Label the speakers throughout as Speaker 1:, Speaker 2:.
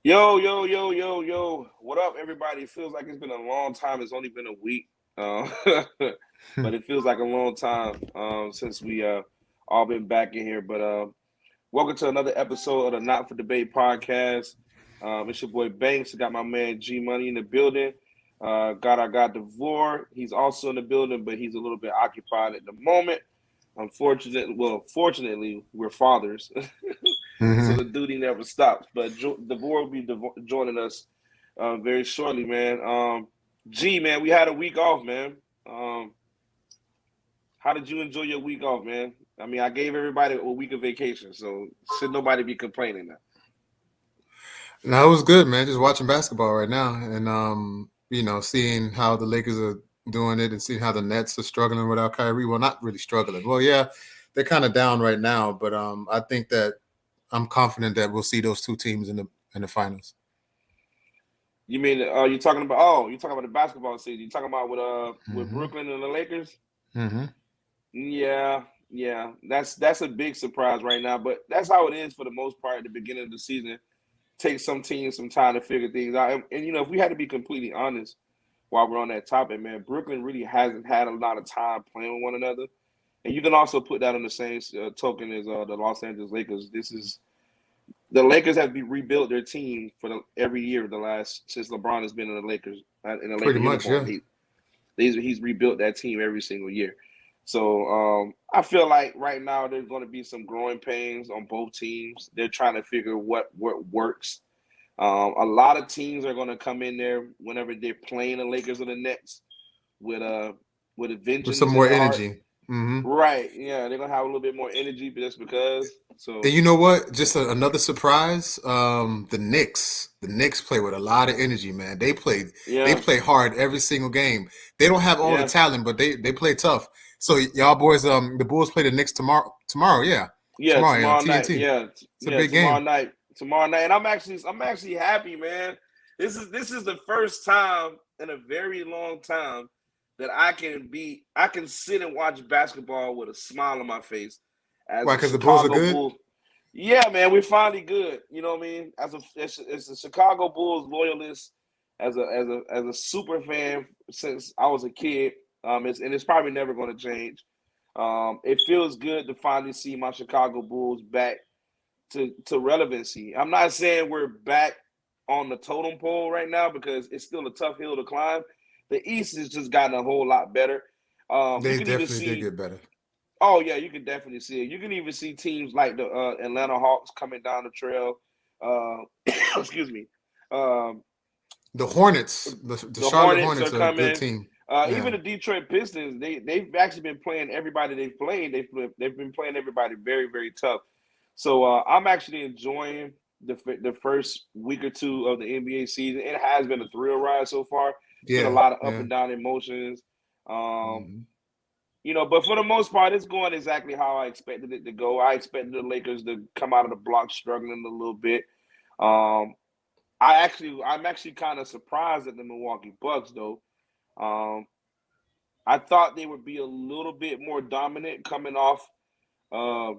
Speaker 1: Yo, yo, yo, yo, yo. What up, everybody? It feels like it's been a long time. It's only been a week. Uh, but it feels like a long time since we all been back in here. But welcome to another episode of the Not for Debate podcast. It's your boy Banks. I got my man G Money in the building. I got Devore. He's also in the building, but he's a little bit occupied at the moment. Fortunately, we're fathers, so
Speaker 2: hmm
Speaker 1: the duty never stops. But Devore will be joining us very shortly, man. Man, we had a week off, man. Um, how did you enjoy your week off, man? I mean, I gave everybody a week of vacation, so should nobody be complaining now?
Speaker 2: No, it was good, man. Just watching basketball right now, and seeing how the Lakers are doing it, and seeing how the Nets are struggling without Kyrie. Well, not really struggling. Well, yeah, they're kind of down right now, but I think that I'm confident that we'll see those two teams in the finals.
Speaker 1: You mean you're talking about? Oh, you're talking about the basketball season. You're talking about with
Speaker 2: hmm
Speaker 1: Brooklyn and the Lakers?
Speaker 2: hmm
Speaker 1: Yeah, yeah. That's a big surprise right now, but that's how it is for the most part at the beginning of the season. Takes some teams some time to figure things out. And if we had to be completely honest, while we're on that topic, man, Brooklyn really hasn't had a lot of time playing with one another. And you can also put that on the same token as the Los Angeles Lakers. This is the Lakers have rebuilt their team for every year the last since LeBron has been in the Lakers in a Laker
Speaker 2: Pretty much,
Speaker 1: uniform.
Speaker 2: yeah.
Speaker 1: He's rebuilt that team every single year. So I feel like right now there's going to be some growing pains on both teams. They're trying to figure what works. A lot of teams are going to come in there whenever they're playing the Lakers or the Nets with a
Speaker 2: With some
Speaker 1: vengeance in
Speaker 2: more
Speaker 1: their heart.
Speaker 2: energy. hmm
Speaker 1: Right? Yeah, they're gonna have a little bit more energy, but just because.
Speaker 2: And
Speaker 1: So
Speaker 2: you know what? Just another surprise. The Knicks. The Knicks play with a lot of energy, man. They
Speaker 1: yeah,
Speaker 2: play hard every single game. They don't have all the
Speaker 1: yeah,
Speaker 2: talent, but they play tough. So y'all boys, the Bulls play the Knicks tomorrow. Tomorrow, yeah,
Speaker 1: yeah.
Speaker 2: tomorrow, yeah, on
Speaker 1: Tomorrow night.
Speaker 2: TNT.
Speaker 1: Yeah,
Speaker 2: It's a big
Speaker 1: tomorrow
Speaker 2: game.
Speaker 1: night. Tomorrow night, and I'm actually happy, man. This is the first time in a very long time that I can sit and watch basketball with a smile on my face as
Speaker 2: Why?
Speaker 1: a
Speaker 2: Because the Bulls are
Speaker 1: Chicago
Speaker 2: good.
Speaker 1: Bull. Yeah, man, we're finally good. You know what I mean? As a Chicago Bulls loyalist, as a super fan since I was a kid, it's probably never going to change. It feels good to finally see my Chicago Bulls back to relevancy. I'm not saying we're back on the totem pole right now because it's still a tough hill to climb. The East has just gotten a whole lot better. You
Speaker 2: They
Speaker 1: can even
Speaker 2: definitely did
Speaker 1: see
Speaker 2: get better.
Speaker 1: Oh yeah, you can definitely see it. You can even see teams like the Atlanta Hawks coming down the trail. Excuse me. Um,
Speaker 2: The Hornets, the
Speaker 1: the
Speaker 2: Charlotte
Speaker 1: Hornets are
Speaker 2: Hornets are a good
Speaker 1: coming.
Speaker 2: team.
Speaker 1: Even
Speaker 2: Yeah.
Speaker 1: the Detroit Pistons, they've actually been playing everybody they've played. They've been playing everybody very very tough. So I'm actually enjoying the first week or two of the NBA season. It has been a thrill ride so far. It's been a
Speaker 2: Yeah.
Speaker 1: lot of up
Speaker 2: Yeah.
Speaker 1: and down emotions. Um,
Speaker 2: hmm
Speaker 1: but for the most part, it's going exactly how I expected it to go. I expected the Lakers to come out of the block struggling a little bit. Um, I'm actually kind of surprised at the Milwaukee Bucks, though. Um, I thought they would be a little bit more dominant coming off, uh,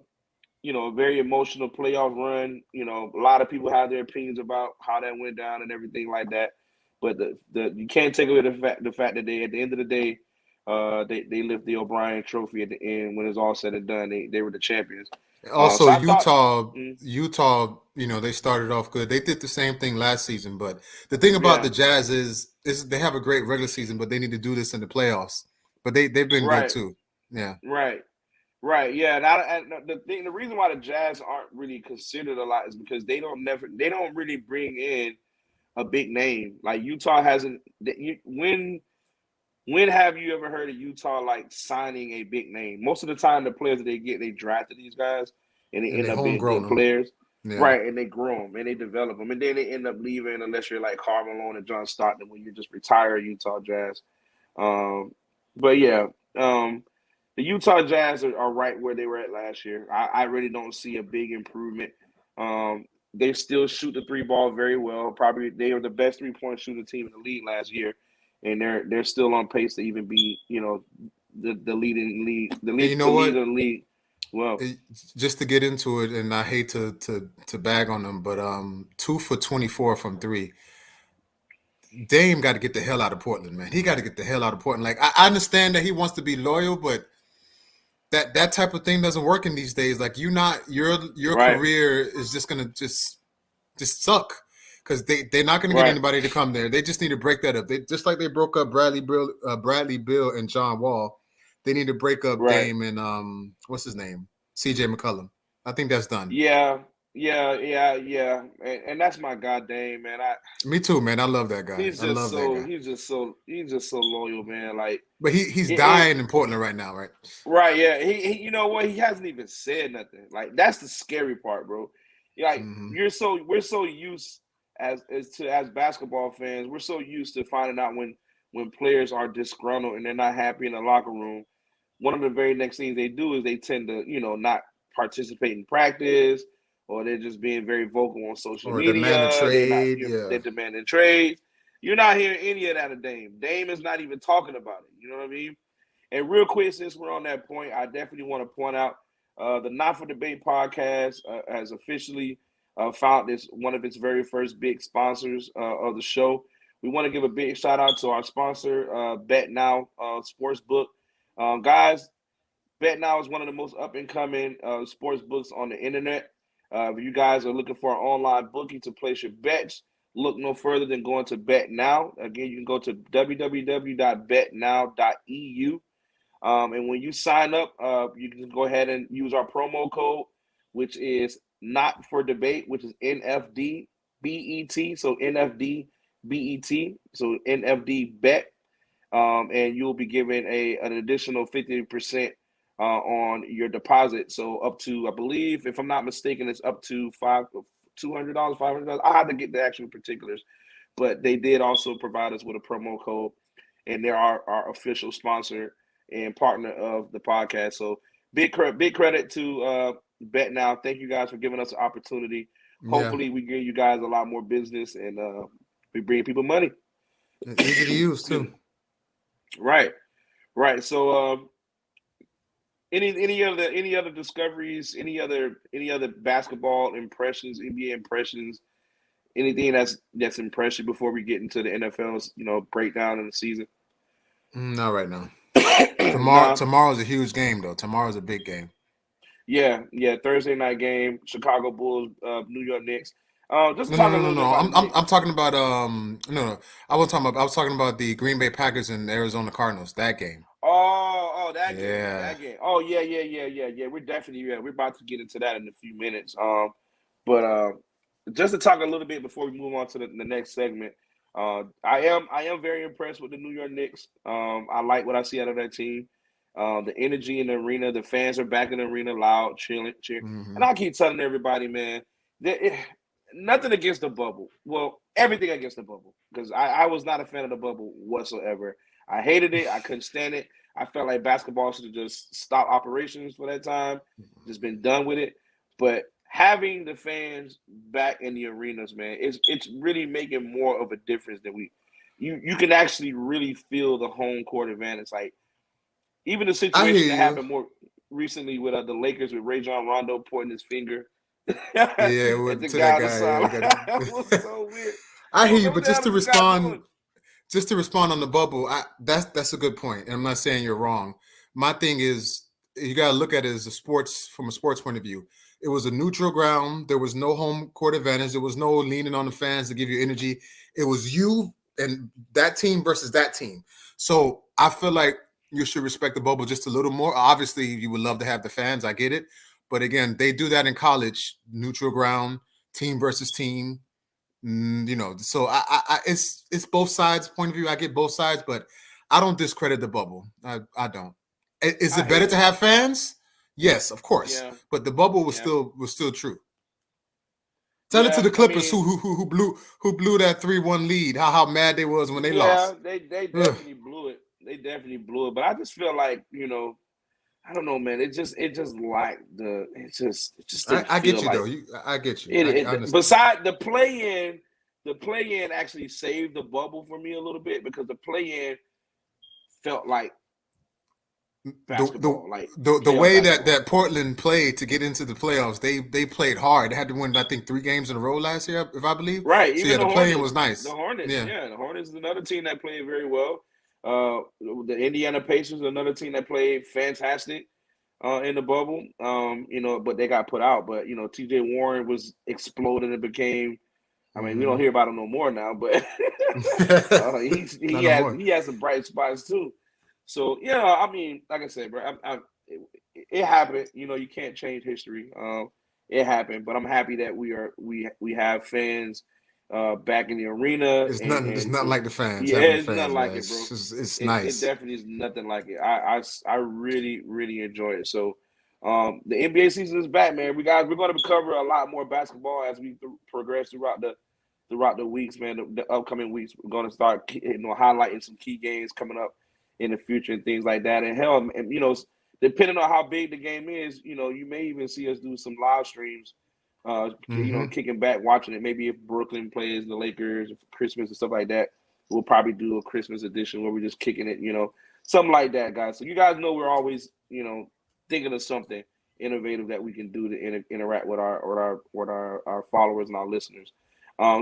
Speaker 1: a very emotional playoff run. A lot of people have their opinions about how that went down and everything like that. But the you can't take away the fact that they at the end of the day, they lift the O'Brien Trophy at the end when it's all said and done. They were the champions.
Speaker 2: Also,
Speaker 1: So I thought,
Speaker 2: Utah,
Speaker 1: mm,
Speaker 2: Utah, they started off good. They did the same thing last season, but the thing about
Speaker 1: yeah,
Speaker 2: the Jazz is they have a great regular season, but they need to do this in the playoffs. But they've been good
Speaker 1: right,
Speaker 2: too. Yeah,
Speaker 1: right. Right, yeah. And the reason why the Jazz aren't really considered a lot is because they don't really bring in a big name. Like Utah hasn't. When have you ever heard of Utah like signing a big name? Most of the time, the players that they get, they drafted these guys, and they
Speaker 2: and
Speaker 1: end
Speaker 2: they
Speaker 1: up being
Speaker 2: homegrown
Speaker 1: good
Speaker 2: them.
Speaker 1: players,
Speaker 2: Yeah.
Speaker 1: right? And they grow them and they develop them, and then they end up leaving unless you're like Karl Malone and John Stockton when you just retire Utah Jazz. Um, but yeah, um, the Utah Jazz are right where they were at last year. I really don't see a big improvement. They still shoot the three ball very well. Probably they were the best 3-point shooting team in the league last year, and they're still on pace to even be the leading league
Speaker 2: And you
Speaker 1: the
Speaker 2: know
Speaker 1: lead
Speaker 2: what?
Speaker 1: of the league. well.
Speaker 2: Just to get into it, and I hate to bag on them, but 2 for 24 from three. Dame got to get the hell out of Portland, man. He got to get the hell out of Portland. Like I understand that he wants to be loyal, but that type of thing doesn't work in these days. Like your
Speaker 1: Right.
Speaker 2: career is just gonna just suck because they're not gonna get anybody to come there. They just need to break that up. They just like they broke up Bradley Bill, and John Wall. They need to break up
Speaker 1: Right.
Speaker 2: Dame and what's his name, C.J. McCollum. I think that's done.
Speaker 1: Yeah. And that's my god Dame, man.
Speaker 2: Me too, man. I love that guy.
Speaker 1: He's
Speaker 2: I
Speaker 1: just
Speaker 2: love that
Speaker 1: so
Speaker 2: guy.
Speaker 1: he's just so loyal, man. Like,
Speaker 2: But he's
Speaker 1: it
Speaker 2: dying in Portland right now, right?
Speaker 1: right, yeah. He you know what? He hasn't even said nothing. Like, that's the scary part, bro. Like,
Speaker 2: Mm-hmm.
Speaker 1: we're so used as basketball fans, we're so used to finding out when players are disgruntled and they're not happy in the locker room. One of the very next things they do is they tend to, not participate in practice, or they're just being very vocal on social
Speaker 2: Or demand a
Speaker 1: media.
Speaker 2: trade,
Speaker 1: They're
Speaker 2: yeah.
Speaker 1: demanding trades. You're not hearing any of that of Dame. Dame is not even talking about it. You know what I mean? And real quick, since we're on that point, I definitely want to point out the Not for Debate podcast has officially found this one of its very first big sponsors of the show. We want to give a big shout out to our sponsor, Bet Now Sportsbook. Guys, Bet Now is one of the most up and coming sports books on the internet. If you guys are looking for an online bookie to place your bets, look no further than going to Bet Now. Again, you can go to www.betnow.eu. And when you sign up, you can go ahead and use our promo code, which is Not for Debate, which is NFDBET. So NFDBET. So NFD and you'll be given an additional 50% on your deposit. So up to, I believe, if I'm not mistaken, it's up to $200, $500. I have to get the actual particulars, but they did also provide us with a promo code, and they're our official sponsor and partner of the podcast. So big credit to Bet Now. Thank you guys for giving us an opportunity. Hopefully, we give you guys a lot more business, and we bring people money.
Speaker 2: Easy to use too.
Speaker 1: Right. So, any other discoveries? Any other basketball impressions? NBA impressions? Anything that's impressed you before we get into the NFL's breakdown of the season?
Speaker 2: Not right now.
Speaker 1: Nah.
Speaker 2: Tomorrow's a huge game though. Tomorrow's a big game.
Speaker 1: Yeah. Thursday night game, Chicago Bulls, New York Knicks. Just
Speaker 2: No.
Speaker 1: talk a little bit about
Speaker 2: I'm talking about no. I was talking about the Green Bay Packers and Arizona Cardinals. That game.
Speaker 1: That game. Oh yeah. We're definitely we're about to get into that in a few minutes. But just to talk a little bit before we move on to the next segment. I am very impressed with the New York Knicks. I like what I see out of that team. The energy in the arena, the fans are back in the arena, loud, cheering.
Speaker 2: Mm-hmm.
Speaker 1: And I keep telling everybody, man, nothing against the bubble. Well, everything against the bubble, because I was not a fan of the bubble whatsoever. I hated it. I couldn't stand it. I felt like basketball should have just stopped operations for that time, just been done with it. But having the fans back in the arenas, man, it's really making more of a difference than you can actually really feel the home court advantage. Like, even the situation that happened more recently with the Lakers with Rajon Rondo pointing his finger at the guy on the sideline. That was so weird.
Speaker 2: I hear you, but just to respond on the bubble, that's a good point, and I'm not saying you're wrong. My thing is, you got to look at it as from a sports point of view. It was a neutral ground. There was no home court advantage. There was no leaning on the fans to give you energy. It was you and that team versus that team. So I feel like you should respect the bubble just a little more. Obviously, you would love to have the fans. I get it. But again, they do that in college, neutral ground, team versus team. So it's both sides point of view. I get both sides, but I don't discredit the bubble. I don't. Is it better to have fans? Yes, of course.
Speaker 1: Yeah.
Speaker 2: But the bubble was still true. Tell it to the Clippers who blew that 3-1 lead. How mad they was when they lost.
Speaker 1: Yeah, they definitely blew it. They definitely blew it. But I just feel like, I don't know, man. It just like it just.
Speaker 2: I get you though. I get you. I
Speaker 1: besides the play-in actually saved the bubble for me a little bit, because the play-in felt like basketball, like
Speaker 2: the
Speaker 1: playoff
Speaker 2: way
Speaker 1: basketball.
Speaker 2: that Portland played to get into the playoffs, they played hard. They had to win, I think, 3 games in a row last year, if I believe.
Speaker 1: Right.
Speaker 2: So
Speaker 1: Even
Speaker 2: yeah,
Speaker 1: the
Speaker 2: the playing
Speaker 1: Hornets.
Speaker 2: was nice. Yeah.
Speaker 1: The Hornets is another team that played very well. The Indiana Pacers, another team that played fantastic in the bubble. But they got put out. But T.J. Warren was exploding and became. I mean, we don't hear about him no more now, but he has some bright spots too. So I mean, like I said, bro, it happened. You can't change history. It happened, but I'm happy that we have fans back in the arena.
Speaker 2: It's nothing like the fans.
Speaker 1: Yeah,
Speaker 2: Having the
Speaker 1: it's
Speaker 2: fans,
Speaker 1: nothing like
Speaker 2: man.
Speaker 1: it, bro.
Speaker 2: It's
Speaker 1: It
Speaker 2: nice.
Speaker 1: definitely is nothing like it. I really really enjoy it. So the NBA season is back, man. We're going to cover a lot more basketball as we progress throughout the weeks, man. The upcoming weeks, we're going to start highlighting some key games coming up in the future and things like that. And hell, and depending on how big the game is, you may even see us do some live streams. Kicking back, watching it. Maybe if Brooklyn plays the Lakers for Christmas and stuff like that, we'll probably do a Christmas edition where we're just kicking it, something like that, guys. So you guys know we're always, thinking of something innovative that we can do to interact with our followers and our listeners.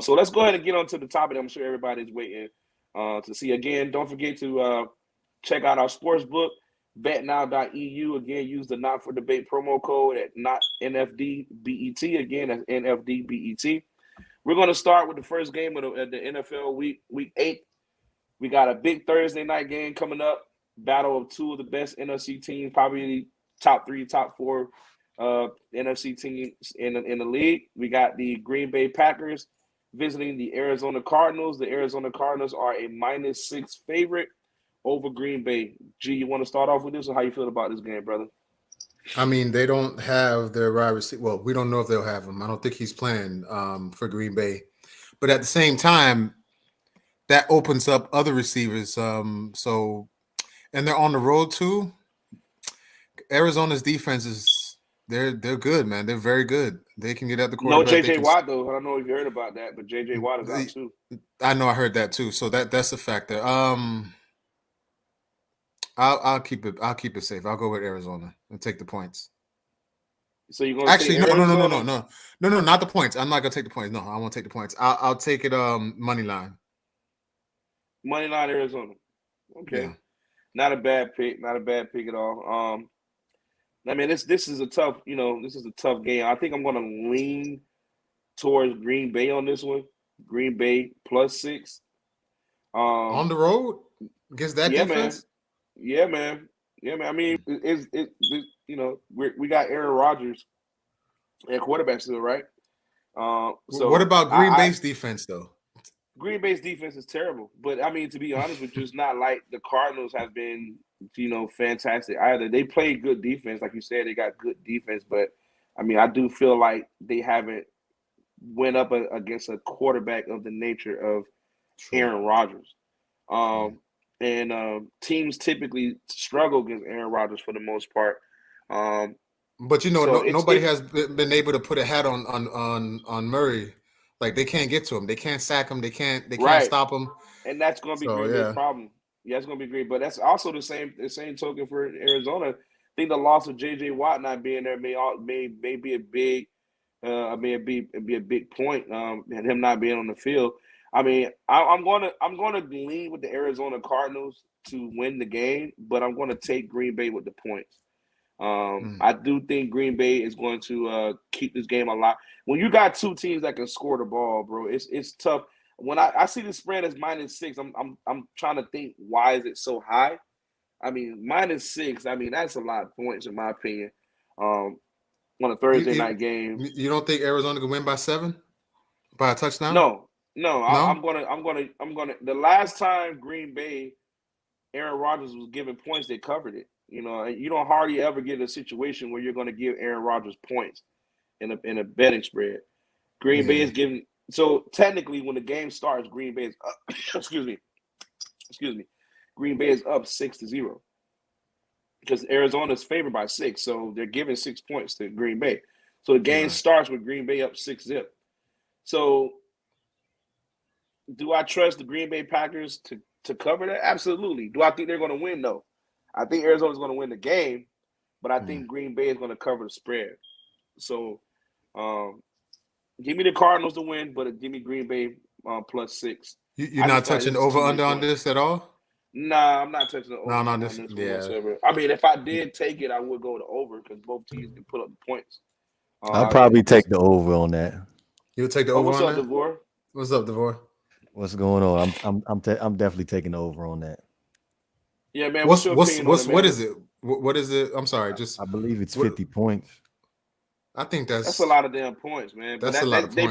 Speaker 1: So let's go ahead and get on to the topic. I'm sure everybody's waiting to see. Again, don't forget to check out our sports book, betnow.eu. Again, use the Not for Debate promo code at NFDBET. Again, that's NFDBET. We're going to start with the first game of the NFL week 8. We got a big Thursday night game coming up. Battle of 2 of the best NFC teams, probably top 3, top 4 NFC teams in the league. We got the Green Bay Packers visiting the Arizona Cardinals. The Arizona Cardinals are a -6 favorite over Green Bay. G, you want to start off with this, or how you feel about this game, brother?
Speaker 2: I mean, they don't have their wide receiver. Well, we don't know if they'll have him. I don't think he's playing for Green Bay. But at the same time, that opens up other receivers. And they're on the road too. Arizona's defense is they're good, man. They're very good. They can get at the quarterback.
Speaker 1: No J.J. Watt though. I don't know if you heard about that, but J.J. Watt is out too.
Speaker 2: I know, I heard that too. So that's a factor. I'll keep it safe. I'll go with Arizona and take the points.
Speaker 1: So you're gonna take
Speaker 2: no, not the points. I'm not gonna take the points. No, I won't take the points. I'll take it money line.
Speaker 1: Money line Arizona. Okay. Yeah. Not a bad pick at all. I mean, this is a tough game. I think I'm gonna lean towards Green Bay on this one. Green Bay +6.
Speaker 2: On the road against that defense?
Speaker 1: Yeah, man. I mean, we got Aaron Rodgers at quarterback still, right?
Speaker 2: So what about Green Bay's defense though?
Speaker 1: Green Bay's defense is terrible, but I mean, to be honest with you, it's not like the Cardinals have been, fantastic either. They play good defense, like you said, they got good defense, but I mean, I do feel like they haven't went up against a quarterback of the nature of Aaron Rodgers. And teams typically struggle against Aaron Rodgers for the most part.
Speaker 2: But nobody has been able to put a hat on Murray. Like they can't get to him. They can't sack him. They can't stop him.
Speaker 1: And that's going to be Green Bay's problem. Yeah, it's going to be great. But that's also the same token for Arizona. I think the loss of J.J. Watt not being there may be a big be a big point. And him not being on the field. I mean, I'm going to lean with the Arizona Cardinals to win the game, but I'm going to take Green Bay with the points. I do think Green Bay is going to keep this game alive. When you got two teams that can score the ball, bro, it's tough. When I see the spread as -6, I'm trying to think, why is it so high? I mean, -6. I mean, that's a lot of points in my opinion. On a Thursday night game,
Speaker 2: you don't think Arizona can win by 7, by a touchdown?
Speaker 1: No. I'm gonna. The last time Green Bay, Aaron Rodgers was given points, they covered it. You don't hardly ever get a situation where you're going to give Aaron Rodgers points in a betting spread. Green Bay is giving. So technically, when the game starts, Green Bay is up. excuse me. Green Bay is up 6-0 because Arizona is favored by 6, so they're giving 6 points to Green Bay. So the game starts with Green Bay up 6-0. So, do I trust the Green Bay Packers to cover that? Absolutely. Do I think they're going to win? No. I think Arizona's going to win the game, but I think Green Bay is going to cover the spread. So, give me the Cardinals to win, but give me Green Bay +6.
Speaker 2: You're not touching over-under on this at all?
Speaker 1: Nah, I'm not touching the over on this
Speaker 2: yeah.
Speaker 1: whatsoever. I mean, if I did take it, I would go to over because both teams can put up the points.
Speaker 3: I'll probably take the over on that.
Speaker 2: You'll take the over
Speaker 1: what's
Speaker 2: on
Speaker 1: up,
Speaker 2: that?
Speaker 1: DeVore?
Speaker 2: What's up, DeVore?
Speaker 3: What's going on? I'm definitely taking the over on that.
Speaker 1: Yeah, man. What's your opinion on it, man?
Speaker 2: What is it? What is it? I'm sorry.
Speaker 3: I believe it's 50 points.
Speaker 2: I think that's
Speaker 1: a lot of damn points, man.
Speaker 2: That's a lot of points.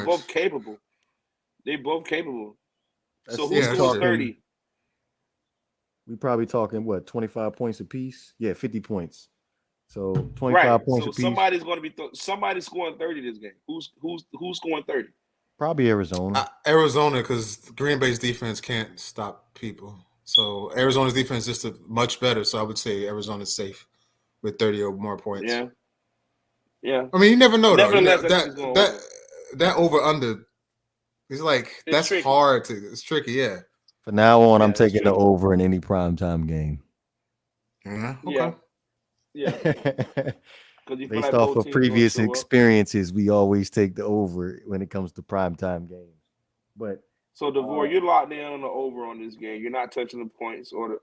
Speaker 1: They both capable. So who's
Speaker 3: yeah,
Speaker 1: scoring 30?
Speaker 3: We probably talking 25 points apiece? Yeah, 50 points. So 25 points apiece.
Speaker 1: Somebody's going to be somebody's scoring 30 this game. Who's scoring 30?
Speaker 3: Probably Arizona.
Speaker 2: Arizona, because Green Bay's defense can't stop people. So Arizona's defense is just much better. So I would say Arizona's safe with 30 or more points.
Speaker 1: Yeah.
Speaker 2: I mean, you never know though. That over under is like that's tricky. Hard to. It's tricky. Yeah.
Speaker 3: From now on, I'm taking the over in any primetime game.
Speaker 2: Yeah. Okay.
Speaker 1: Yeah.
Speaker 3: Based off of previous experiences, we always take the over when it comes to primetime games. But
Speaker 1: so DeVore, you're locked in on the over on this game. You're not touching the points or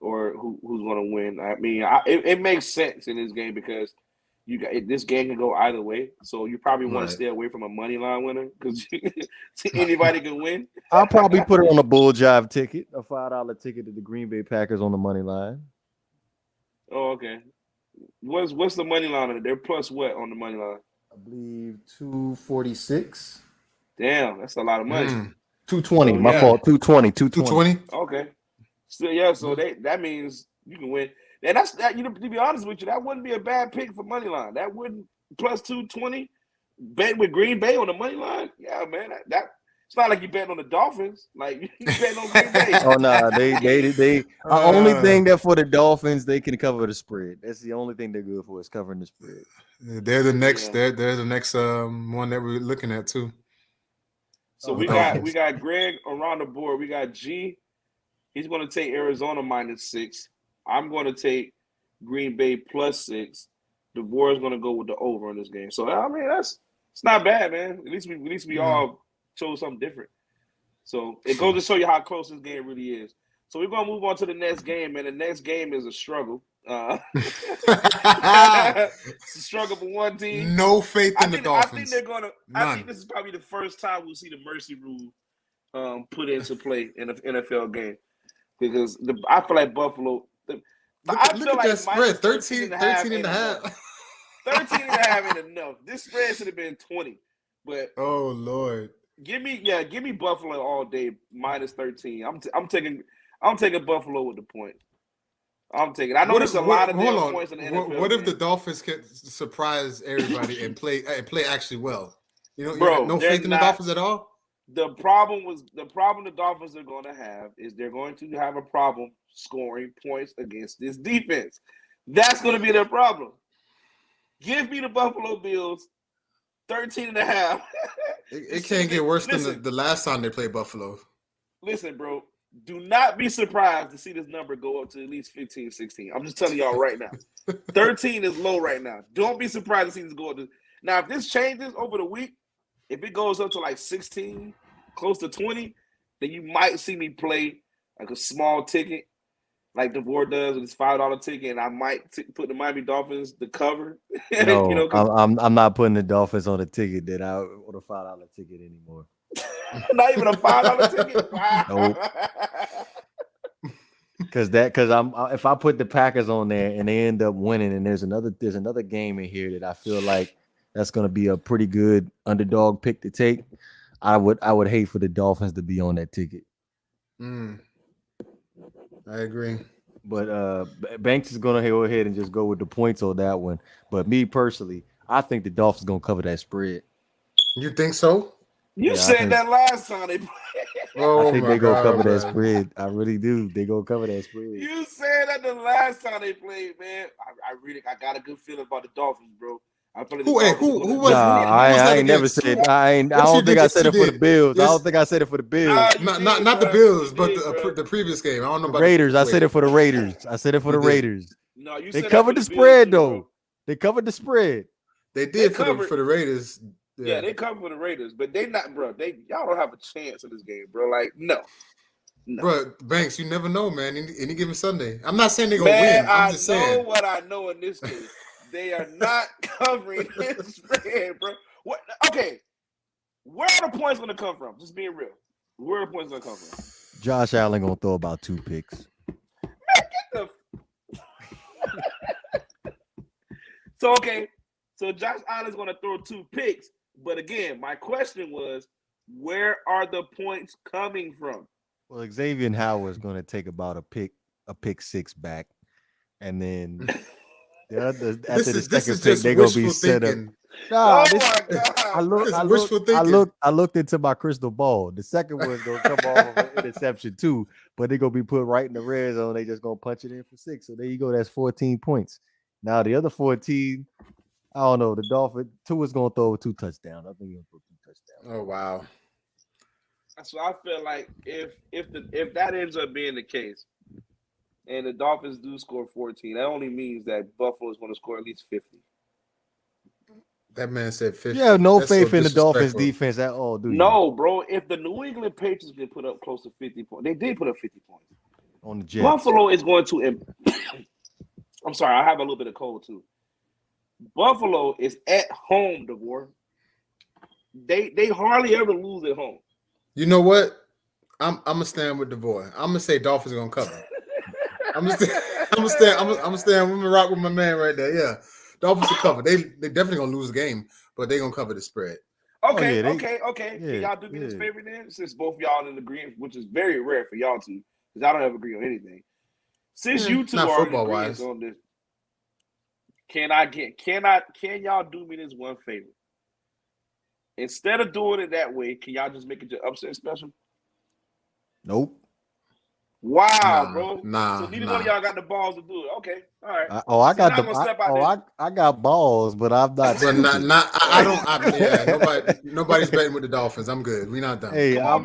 Speaker 1: who's going to win. I mean, it makes sense in this game because this game can go either way. So you probably want to stay away from a money line winner because anybody can win.
Speaker 3: I'll probably put it on a bull jive ticket, a $5 ticket to the Green Bay Packers on the money line.
Speaker 1: Oh, okay. What's the money line on it? They're plus what on the money line?
Speaker 3: I believe 246.
Speaker 1: Damn, that's a lot of money.
Speaker 3: 220. My fault. 220.
Speaker 2: 220.
Speaker 1: Okay. So that means you can win. And that's that. You know, to be honest with you, that wouldn't be a bad pick for money line. That wouldn't plus 220. Bet with Green Bay on the money line. Yeah, man. That it's not like you betting on the Dolphins. Like you betting on Green Bay.
Speaker 3: Oh no, they the only thing that for the Dolphins they can cover the spread. That's the only thing they're good for is covering the spread.
Speaker 2: They're the next. They're the next one that we're looking at too.
Speaker 1: So we got Greg around the board. We got G. He's going to take Arizona -6. I'm going to take Green Bay +6. DeVore is going to go with the over in this game. So I mean, it's not bad, man. At least we all chose something different. So it goes to show you how close this game really is. So we're going to move on to the next game, and the next game is a struggle. It's a struggle for one team.
Speaker 2: No faith in the Dolphins.
Speaker 1: I think they're going to. I think this is probably the first time we'll see the mercy rule put into play in an NFL game because I feel like Buffalo.
Speaker 2: Look at that spread, 13 and a half.
Speaker 1: 13 and a half ain't enough. This spread should have been 20. But
Speaker 2: oh Lord.
Speaker 1: Give me Buffalo all day -13. I'm taking Buffalo with the point. I'm taking. I know there's a lot of damn points in the NFL.
Speaker 2: What if the Dolphins can surprise everybody and play actually well? You know,
Speaker 1: bro,
Speaker 2: no faith in the Dolphins at all?
Speaker 1: The problem the Dolphins are going to have is they're going to have a problem scoring points against this defense. That's going to be their problem. Give me the Buffalo Bills 13 and a half.
Speaker 2: It can't get worse than the last time they played Buffalo.
Speaker 1: Listen, bro, do not be surprised to see this number go up to at least 15, 16. I'm just telling y'all right now. 13 is low right now. Don't be surprised to see this go up to. Now, if this changes over the week, if it goes up to like 16, close to 20, then you might see me play like a small ticket like DeVore does with his $5 ticket, and I might put the Miami Dolphins to cover.
Speaker 3: No, I'm not putting the Dolphins on a ticket that I on a $5 ticket anymore.
Speaker 1: Not even a $5 ticket. Wow.
Speaker 3: Nope. Because if I put the Packers on there and they end up winning, and there's another game in here that I feel like that's going to be a pretty good underdog pick to take. I would hate for the Dolphins to be on that ticket.
Speaker 2: I agree.
Speaker 3: But Banks is going to go ahead and just go with the points on that one. But me personally, I think the Dolphins going to cover that spread.
Speaker 2: You think so?
Speaker 1: You said that last time they played.
Speaker 3: I think they going to cover that spread. I really do. They going to cover that spread.
Speaker 1: You said that the last time they played, man. I got a good feeling about the Dolphins, bro. I feel like
Speaker 2: Who was?
Speaker 3: I ain't never said. I don't think I said it for the Bills. I don't think I said it for the Bills.
Speaker 2: Not the Bills, but the previous game. I don't know about
Speaker 3: Raiders. I said it for the Raiders. I said it for the Raiders.
Speaker 1: No, you
Speaker 3: they
Speaker 1: said
Speaker 3: covered the spread though. They covered the spread.
Speaker 2: They did for the Raiders.
Speaker 1: Yeah, they covered for the Raiders, but they not, bro. Y'all don't have a chance in this game, bro. Like, no.
Speaker 2: Bro, Banks, you never know, man. Any given Sunday. I'm not saying they're gonna win. I'm just saying.
Speaker 1: I know what I know in this case. They are not covering this spread, bro. What? Okay, where are the points going to come from? Just being real. Where are the points going to come from?
Speaker 3: Josh Allen going to throw about 2 picks.
Speaker 1: Man, get the. So Josh Allen's going to throw 2 picks. But again, my question was, where are the points coming from?
Speaker 3: Well, Xavier Howard's going to take about a pick 6 back, and then. After the second pick, they're gonna be set up. Nah, I looked into my crystal ball. The second one's gonna come off of an interception too, but they're gonna be put right in the red zone. They just gonna punch it in for 6. So there you go. That's 14 points. Now the other 14, I don't know. The Dolphins, Tua's gonna throw 2 touchdowns. I think he'll throw 2 touchdowns.
Speaker 2: Oh wow.
Speaker 1: So I feel like if that ends up being the case, and the Dolphins do score 14, that only means that Buffalo is going to score at least 50.
Speaker 2: That man said 50.
Speaker 3: You have no faith in the Dolphins defense at all, do you?
Speaker 1: No, bro. If the New England Patriots can put up close to 50 points, they did put up 50 points.
Speaker 3: On the Jets.
Speaker 1: Buffalo is going to I'm sorry, I have a little bit of cold too. Buffalo is at home, DeVore. They hardly ever lose at home.
Speaker 2: You know what? I'm gonna stand with DeVore. I'm gonna say Dolphins are gonna cover. I'm gonna rock with my man right there. Yeah, Dolphins will cover. They definitely gonna lose the game, but they gonna cover the spread.
Speaker 1: Okay. Can y'all do me this favor then? Since both y'all in agreement, which is very rare for y'all two, because I don't ever agree on anything. Since you two are in agreement on this, can y'all do me this one favor? Instead of doing it that way, can y'all just make it your upset special?
Speaker 3: Nope.
Speaker 1: Wow, bro. So neither one of y'all got the balls to do it. Okay, all right.
Speaker 3: I got balls, but I'm not.
Speaker 2: But nobody's betting with the Dolphins. I'm good. We're not done.
Speaker 3: Hey, I'm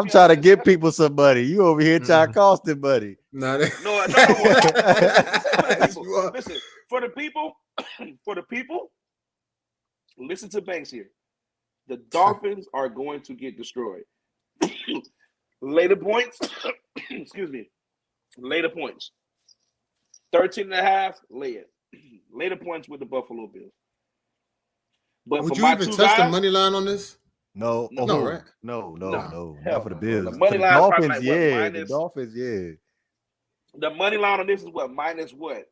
Speaker 3: trying to get people somebody. You over here trying to cost it, buddy.
Speaker 1: No. Listen, for the people, listen to Banks here. The Dolphins are going to get destroyed. Later points. Excuse me. Later points. 13.5, lay it. Later points with the Buffalo Bills. But
Speaker 2: would you even touch the money line on this?
Speaker 3: No,
Speaker 2: right?
Speaker 3: No. Not for the Bills.
Speaker 1: The money line
Speaker 3: Dolphins, the Dolphins,
Speaker 1: The money line on this is what? Minus what?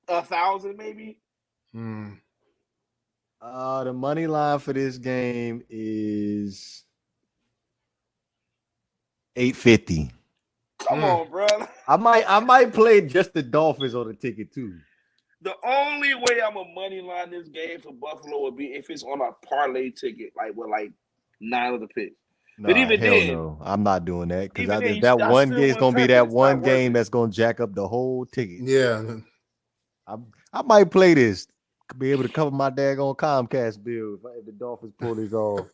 Speaker 1: 1,000 maybe?
Speaker 3: The money line for this game is 850.
Speaker 1: Come on, bro.
Speaker 3: I might play just the Dolphins on the ticket too.
Speaker 1: The only way I'm a money line this game for Buffalo would be if it's on a parlay ticket, like with 9 of the picks. But even then,
Speaker 3: no, I'm not doing that because that one game is gonna be that one game that's gonna jack up the whole ticket.
Speaker 2: Yeah,
Speaker 3: I might play this. Be able to cover my daggone Comcast bill if the Dolphins pull this off.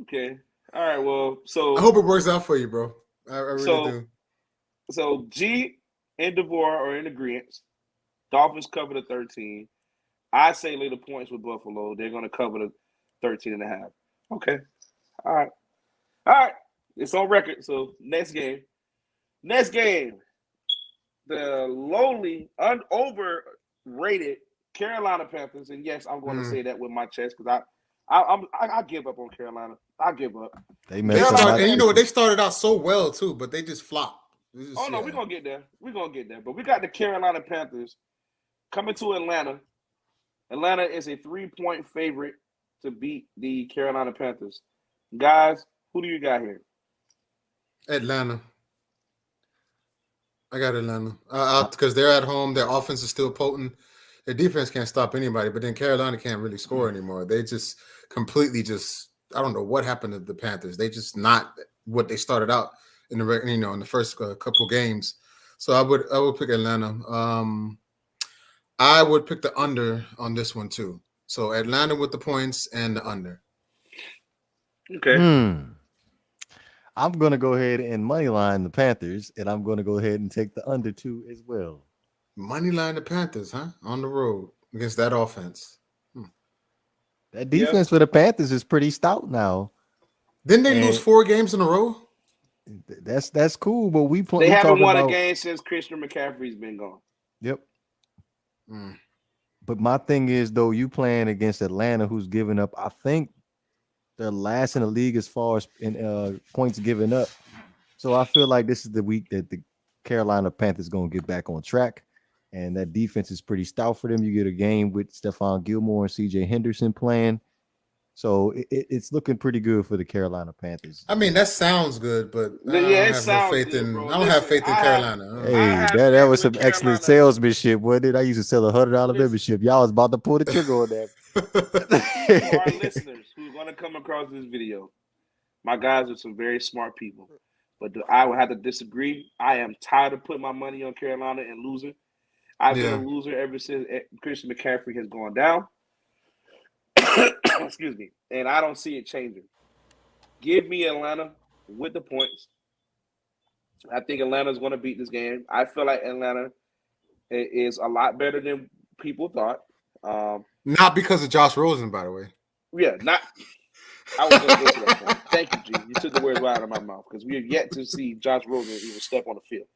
Speaker 1: Okay. All right. Well, so
Speaker 2: I hope it works out for you, bro. I really do.
Speaker 1: So G and DeVore are in agreement. Dolphins cover the 13. I say lay the points with Buffalo. They're going to cover the 13.5. Okay. All right. It's on record. So next game. The lowly, overrated Carolina Panthers, and yes, I'm going to say that with my chest because I give up on Carolina. I give up.
Speaker 2: And you know what? They started out so well too, but they just flopped.
Speaker 1: We're gonna get there. But we got the Carolina Panthers coming to Atlanta. Atlanta is a 3-point favorite to beat the Carolina Panthers. Guys, who do you got here?
Speaker 2: Atlanta. I got Atlanta because they're at home. Their offense is still potent. Their defense can't stop anybody, but then Carolina can't really score anymore. They just completely I don't know what happened to the Panthers. They just not what they started out in the first couple games. So I would pick Atlanta. I would pick the under on this one too. So Atlanta with the points and the under.
Speaker 1: Okay.
Speaker 3: I'm going to go ahead and money line the Panthers, and I'm going to go ahead and take the under 2 as well.
Speaker 2: Money line the Panthers, huh? On the road against that offense.
Speaker 3: That defense for the Panthers is pretty stout now.
Speaker 2: Didn't they lose 4 games in a row?
Speaker 3: That's cool, but
Speaker 1: they haven't won a game since Christian McCaffrey's been gone.
Speaker 3: Yep. But my thing is, though, you playing against Atlanta, who's giving up, I think they're last in the league as far as in points given up. So I feel like this is the week that the Carolina Panthers going to get back on track. And that defense is pretty stout for them. You get a game with Stephon Gilmore and C.J. Henderson playing. So it's looking pretty good for the Carolina Panthers.
Speaker 2: I mean, that sounds good, but I don't have faith in Carolina.
Speaker 3: Hey, that was some excellent salesmanship, wasn't it? I used to sell $100 membership. Y'all was about to pull the trigger on that.
Speaker 1: For our listeners who are going to come across this video, my guys are some very smart people. But I would have to disagree. I am tired of putting my money on Carolina and losing. I've been a loser ever since Christian McCaffrey has gone down. Excuse me. And I don't see it changing. Give me Atlanta with the points. I think Atlanta's going to beat this game. I feel like Atlanta is a lot better than people thought.
Speaker 2: Not because of Josh Rosen, by the way.
Speaker 1: Yeah, not. I was going to go to that point. Thank you, G. You took the words right out of my mouth because we have yet to see Josh Rosen even step on the field.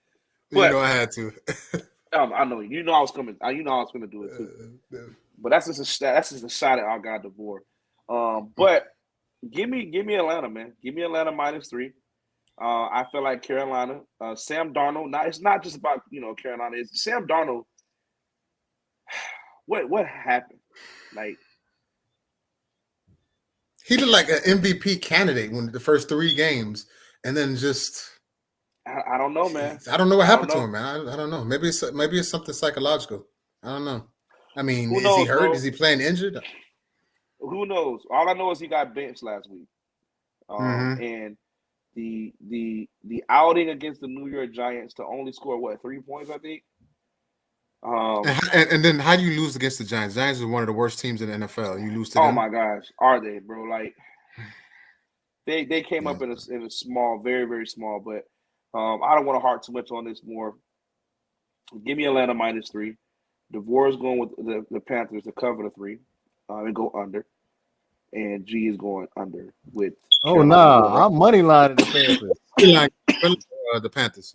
Speaker 2: But, I had to.
Speaker 1: I know. You know I was coming. You know I was going to do it too. But that's just a shot at our guy DeVore. But give me Atlanta, man. Give me Atlanta -3. I feel like Carolina. Sam Darnold. It's not just about Carolina. It's Sam Darnold. What happened? Like
Speaker 2: he looked like an MVP candidate when the first 3 games, and then just
Speaker 1: I don't know, man.
Speaker 2: I don't know what happened to him, man. I don't know. Maybe it's something psychological. I don't know. I mean, is he hurt? Bro? Is he playing injured?
Speaker 1: Who knows? All I know is he got benched last week. And the outing against the New York Giants to only score 3 points, I think.
Speaker 2: And then how do you lose against the Giants? Giants are one of the worst teams in the NFL. You lose to them.
Speaker 1: Oh my gosh, are they, bro? Like they came up in a small, very very small, but I don't want to harp too much on this more. Give me Atlanta -3. DeVore is going with the Panthers to cover the 3 and go under. And G is going under with.
Speaker 3: Oh, I'm money lining the Panthers.
Speaker 2: The Panthers.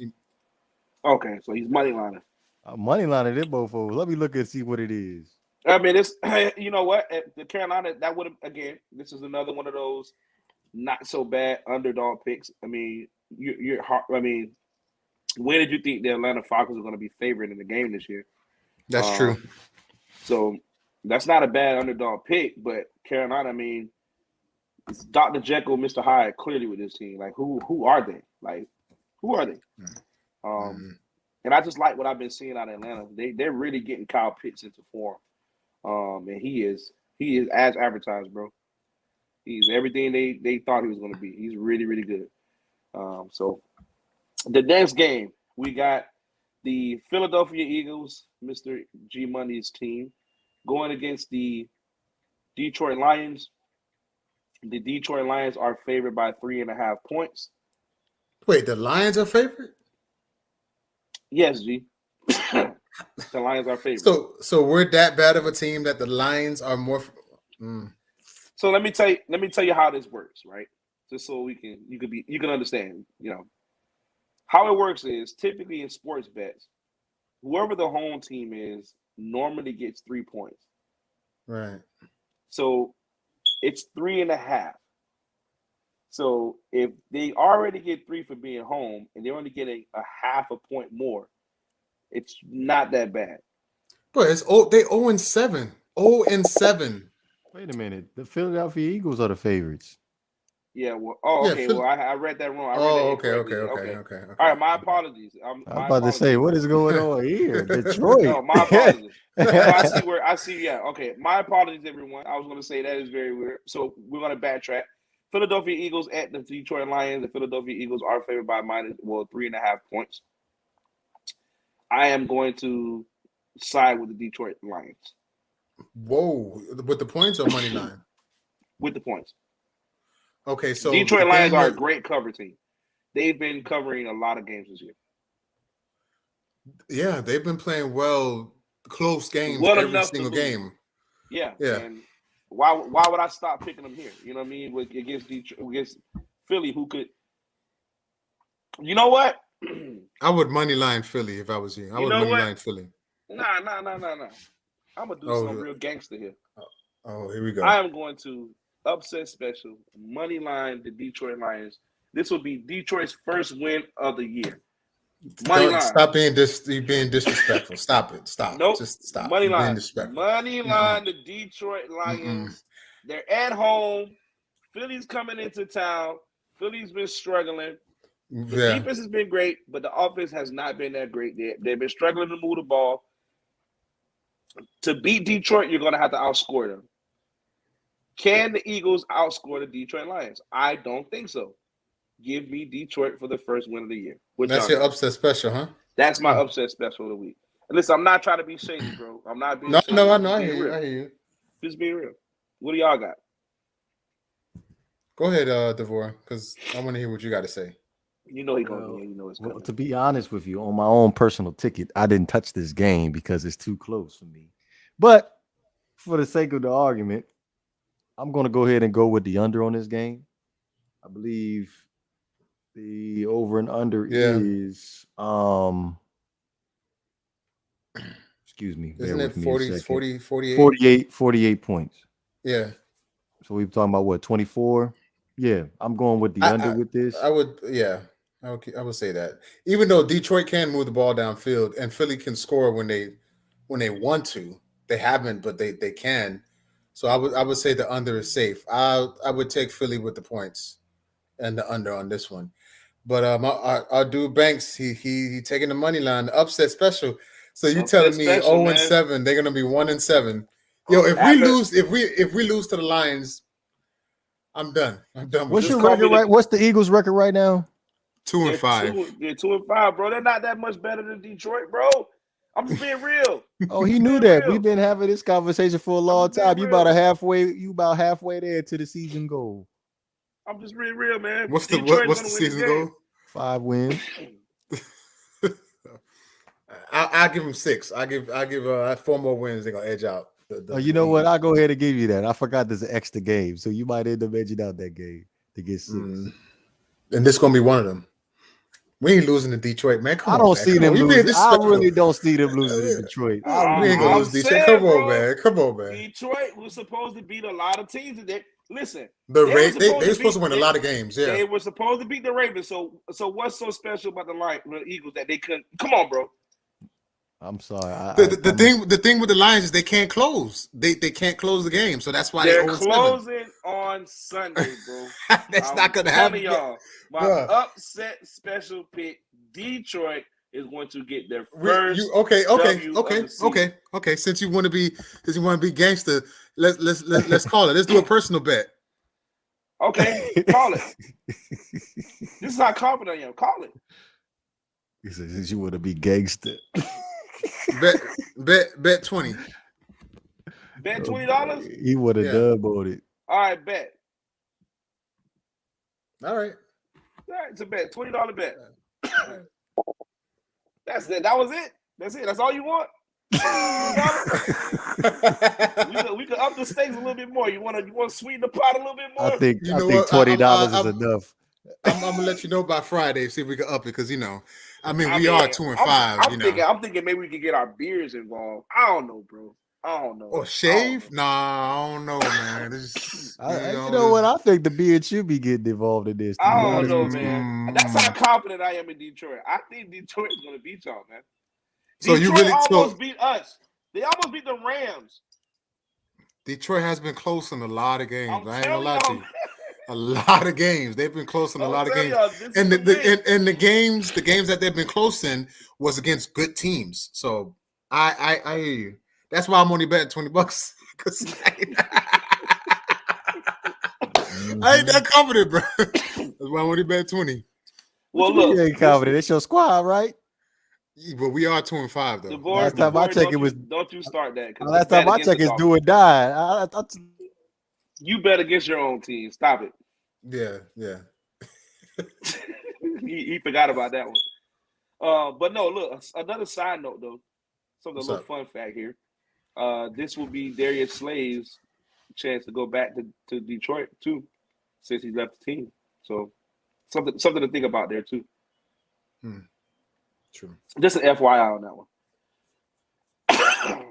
Speaker 1: Okay, so he's money lining.
Speaker 3: I'm money lining them both over. Let me look and see what it is.
Speaker 1: I mean, it's you know what? The Carolina, that would have, again, this is another one of those not so bad underdog picks. I mean, when did you think the Atlanta Falcons are going to be favored in the game this year?
Speaker 2: That's true.
Speaker 1: So that's not a bad underdog pick, but Carolina, I mean, it's Dr. Jekyll, Mr. Hyde, clearly with this team. Like, who are they? Like, who are they? And I just like what I've been seeing out of Atlanta. They're really getting Kyle Pitts into form. And he is as advertised, bro. He's everything they thought he was going to be. He's really, really good. So the next game, we got the Philadelphia Eagles, Mr. G Money's team, going against the Detroit Lions. The Detroit Lions are favored by 3.5 points.
Speaker 2: Wait, the Lions are favored?
Speaker 1: Yes, G. The Lions are favored.
Speaker 2: So we're that bad of a team that the Lions are more.
Speaker 1: So let me tell you how this works, right? Just so you can understand. How it works is typically in sports bets, whoever the home team is normally gets 3 points.
Speaker 2: Right.
Speaker 1: So it's 3.5. So if they already get 3 for being home and they're only getting a half a point more, it's not that bad.
Speaker 2: But they 0-7. 0-7.
Speaker 3: Wait a minute. The Philadelphia Eagles are the favorites.
Speaker 1: Yeah, well, I read that wrong.
Speaker 2: Okay.
Speaker 1: All right, my apologies.
Speaker 3: I'm about to say, what is going on here? Detroit.
Speaker 1: No, my apologies. I see. Yeah, okay. My apologies, everyone. I was going to say that is very weird. So we're going to backtrack. Philadelphia Eagles at the Detroit Lions. The Philadelphia Eagles are favored by 3.5 points. I am going to side with the Detroit Lions.
Speaker 2: Whoa, with the points or money line?
Speaker 1: With the points.
Speaker 2: Okay, so
Speaker 1: Detroit Lions are a great cover team. They've been covering a lot of games this year.
Speaker 2: Yeah, they've been playing well, close games every single game.
Speaker 1: Yeah. And why would I stop picking them here? You know what I mean? Against Detroit, against Philly, who could? You know what?
Speaker 2: I would money line Philly if I was you. I would money line Philly.
Speaker 1: Nah. I'm gonna do some real gangster here.
Speaker 2: Oh, here we go.
Speaker 1: I am going to upset special money line the Detroit Lions. This will be Detroit's first win of the year. Money line.
Speaker 2: Stop being disrespectful. Stop it. Stop.
Speaker 1: Nope.
Speaker 2: Just stop.
Speaker 1: Money line.
Speaker 2: Disrespectful.
Speaker 1: Money line the Detroit Lions. They're at home. Philly's coming into town. Philly's been struggling. The defense has been great, but the offense has not been that great. They've been struggling to move the ball. To beat Detroit, you're going to have to outscore them. Can the Eagles outscore the Detroit Lions? I don't think so. Give me Detroit for the first win of the year.
Speaker 2: That's your upset special, huh?
Speaker 1: That's my upset special of the week. And listen, I'm not trying to be shady, bro. I'm not being shady.
Speaker 2: No, I know. I hear you.
Speaker 1: Just being real. What do y'all got?
Speaker 2: Go ahead, Devore, because I want to hear what you got to say.
Speaker 1: You know he's going to be. You know it's coming.
Speaker 3: Well, to be honest with you, on my own personal ticket, I didn't touch this game because it's too close for me. But for the sake of the argument, I'm going to go ahead and go with the under on this game. I believe the over and under is excuse me.
Speaker 2: Isn't it 48?
Speaker 3: 48 points.
Speaker 2: Yeah.
Speaker 3: So we're talking about what, 24? Yeah, I'm going with the under with this.
Speaker 2: I would say that. Even though Detroit can move the ball downfield and Philly can score when they want to. They haven't, but they can. So I would say the under is safe. I would take Philly with the points and the under on this one. But our dude Banks, he taking the money line, the upset special. So you telling me 0-7, they're gonna be 1-7. Yo, if we lose to the Lions, I'm done.
Speaker 3: What's your record right? What's the Eagles' record right now?
Speaker 2: 2-5.
Speaker 1: They're 2-5, bro. They're not that much better than Detroit, bro. I'm just being real.
Speaker 3: Oh, he knew that. Real. We've been having this conversation for a long time. You about halfway there to the season goal.
Speaker 1: I'm just being real, man.
Speaker 2: What's the season goal?
Speaker 3: 5 wins.
Speaker 2: I'll give them 6. I give 4 more wins. They're gonna edge out.
Speaker 3: You know what? I'll go ahead and give you that. I forgot there's an extra game, so you might end up edging out that game to get 6.
Speaker 2: And this is gonna be one of them. We ain't losing to Detroit, man.
Speaker 3: I don't see them losing. I really don't see them losing to Detroit.
Speaker 2: We ain't gonna lose Detroit. Come on, man.
Speaker 1: Detroit was supposed to beat a lot of teams today. Listen,
Speaker 2: they were supposed to win a lot of games. Yeah,
Speaker 1: they were supposed to beat the Ravens. So what's so special about the Eagles that they couldn't? Come on, bro.
Speaker 3: I'm sorry.
Speaker 2: The thing with the Lions is they can't close. They can't close the game, so that's why
Speaker 1: they're closing on Sunday, bro.
Speaker 2: That's not gonna happen,
Speaker 1: y'all. My upset special pick: Detroit is going to get their first.
Speaker 2: Okay. Since you want to be gangster, let's call it. Let's do a personal bet.
Speaker 1: Okay, call it. This is how confident I am. Call it.
Speaker 3: He says, since you want to be gangster.
Speaker 2: Bet 20.
Speaker 1: Bet $20?
Speaker 3: He would have doubled it.
Speaker 1: All right, bet.
Speaker 2: All right,
Speaker 1: it's a bet. $20 bet. That's it. That was it. That's it. That's all you want? we could up the stakes a little bit more. You want to sweeten the pot a little bit more?
Speaker 3: I think $20 is enough.
Speaker 2: I'm gonna let you know by Friday. See if we can up it because we are 2-5.
Speaker 1: I'm thinking maybe we could get our beers involved. I don't know, bro. I don't know.
Speaker 2: Or shave? Nah, I don't know, man.
Speaker 3: You know what? I think the beard should be getting involved in this.
Speaker 1: I don't know, man. That's how confident I am in Detroit. I think Detroit is gonna beat y'all, man.
Speaker 2: So
Speaker 1: Detroit almost beat us. They almost beat the Rams.
Speaker 2: Detroit has been close in a lot of games. I ain't gonna lie to you. A lot of games. They've been close in a lot of games. And the games that they've been close in was against good teams. So I hear you. That's why I'm only betting $20 because I ain't that confident, bro. That's why I'm only betting 20.
Speaker 3: Well, look, you ain't confident. It's your squad, right?
Speaker 2: But we are 2-5 though.
Speaker 3: Last time I checked, it was.
Speaker 1: Don't you start that?
Speaker 3: Last time I checked, it's do or die.
Speaker 1: You bet against your own team. Stop it.
Speaker 2: Yeah.
Speaker 1: he forgot about that one. But no, look. Another side note though. Little fun fact here. This will be Darius Slay's chance to go back to Detroit too, since he left the team. So something to think about there too.
Speaker 2: True.
Speaker 1: Just an FYI on that one.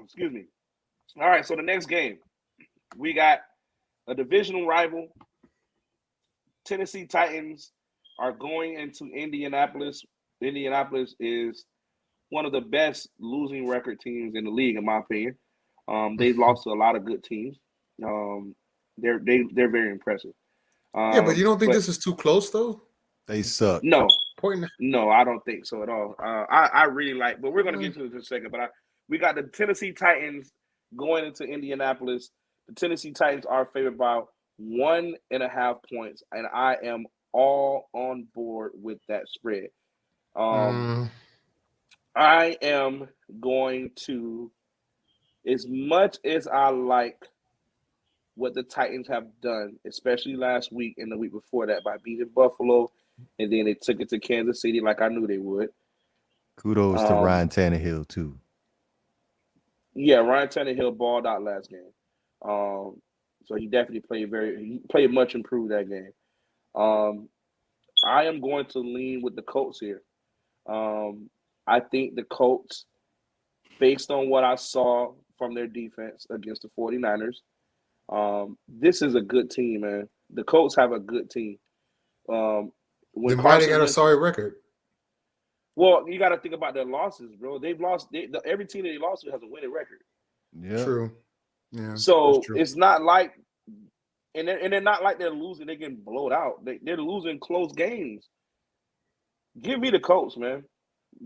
Speaker 1: Excuse me. All right, so the next game, we got a divisional rival. Tennessee Titans are going into Indianapolis. Indianapolis is one of the best losing record teams in the league, in my opinion. They've lost to a lot of good teams. They're very impressive.
Speaker 2: But you don't think this is too close though?
Speaker 3: They suck.
Speaker 1: No, I don't think so at all. I really like, but we're going to get to it in a second. But we got the Tennessee Titans going into Indianapolis. The Tennessee Titans are favored by 1.5 points, and I am all on board with that spread. I am going to, as much as I like what the Titans have done, especially last week and the week before that by beating Buffalo, and then they took it to Kansas City like I knew they would.
Speaker 3: Kudos to Ryan Tannehill too.
Speaker 1: Yeah, Ryan Tannehill balled out last game. So he definitely played much improved that game. I am going to lean with the Colts here. I think the Colts, based on what I saw from their defense against the 49ers, this is a good team, man. The Colts have a good team.
Speaker 2: Then why they got a sorry record?
Speaker 1: Well, you got to think about their losses, bro. They've lost. Every team that they lost to has a winning record.
Speaker 3: Yeah,
Speaker 2: true. Yeah.
Speaker 1: So it's not like, and they're not like they're losing. They're getting blown out. They're losing close games. Give me the Colts, man.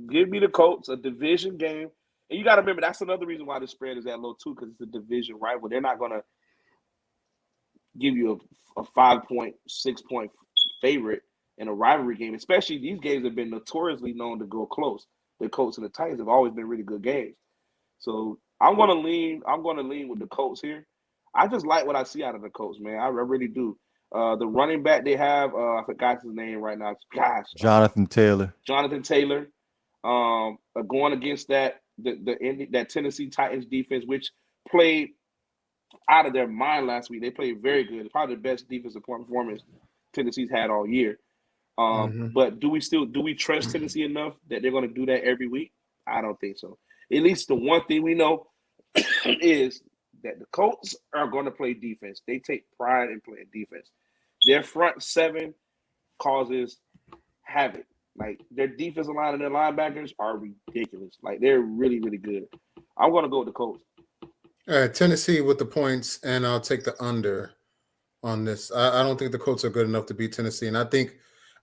Speaker 1: Give me the Colts, a division game. And you got to remember, that's another reason why the spread is that low, too, because it's a division rival. They're not going to give you a 5-point, 6-point favorite in a rivalry game, especially these games have been notoriously known to go close. The Colts and the Titans have always been really good games. So I'm going to lean with the Colts here. I just like what I see out of the Colts, man. I really do. The running back they have, I forgot his name right now. Gosh,
Speaker 3: Jonathan Taylor.
Speaker 1: Going against that Tennessee Titans defense, which played out of their mind last week. They played very good. It's probably the best defensive performance Tennessee's had all year. But do we trust Tennessee enough that they're going to do that every week? I don't think so. At least the one thing we know is that the Colts are going to play defense. They take pride in playing defense. Their front seven causes havoc. Like, their defensive line and their linebackers are ridiculous. Like, they're really, really good. I'm going to go with the Colts.
Speaker 2: All right, Tennessee with the points, and I'll take the under on this. I don't think the Colts are good enough to beat Tennessee. And I think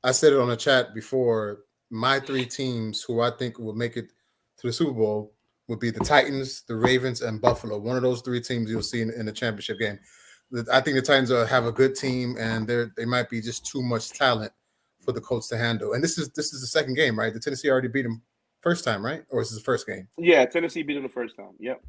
Speaker 2: I said it on the chat before, my three teams who I think will make it to the Super Bowl would be the Titans, the Ravens, and Buffalo. One of those three teams you'll see in the championship game. I think the Titans have a good team, and they might be just too much talent for the Colts to handle. And this is the second game, right? The Tennessee already beat them first time, right? Or is this the first game?
Speaker 1: Yeah, Tennessee beat them the first time. Yep.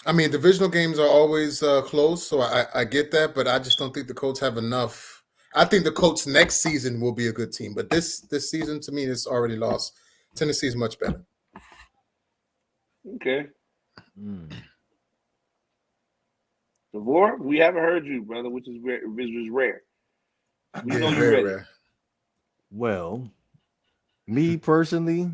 Speaker 2: I mean, divisional games are always close, so I get that, but I just don't think the Colts have enough. I think the Colts next season will be a good team, but this season, to me, is already lost. Tennessee is much better.
Speaker 1: Okay. DeVore, we haven't heard you, brother, which is rare. We know you're ready. Rare.
Speaker 3: Well, me personally,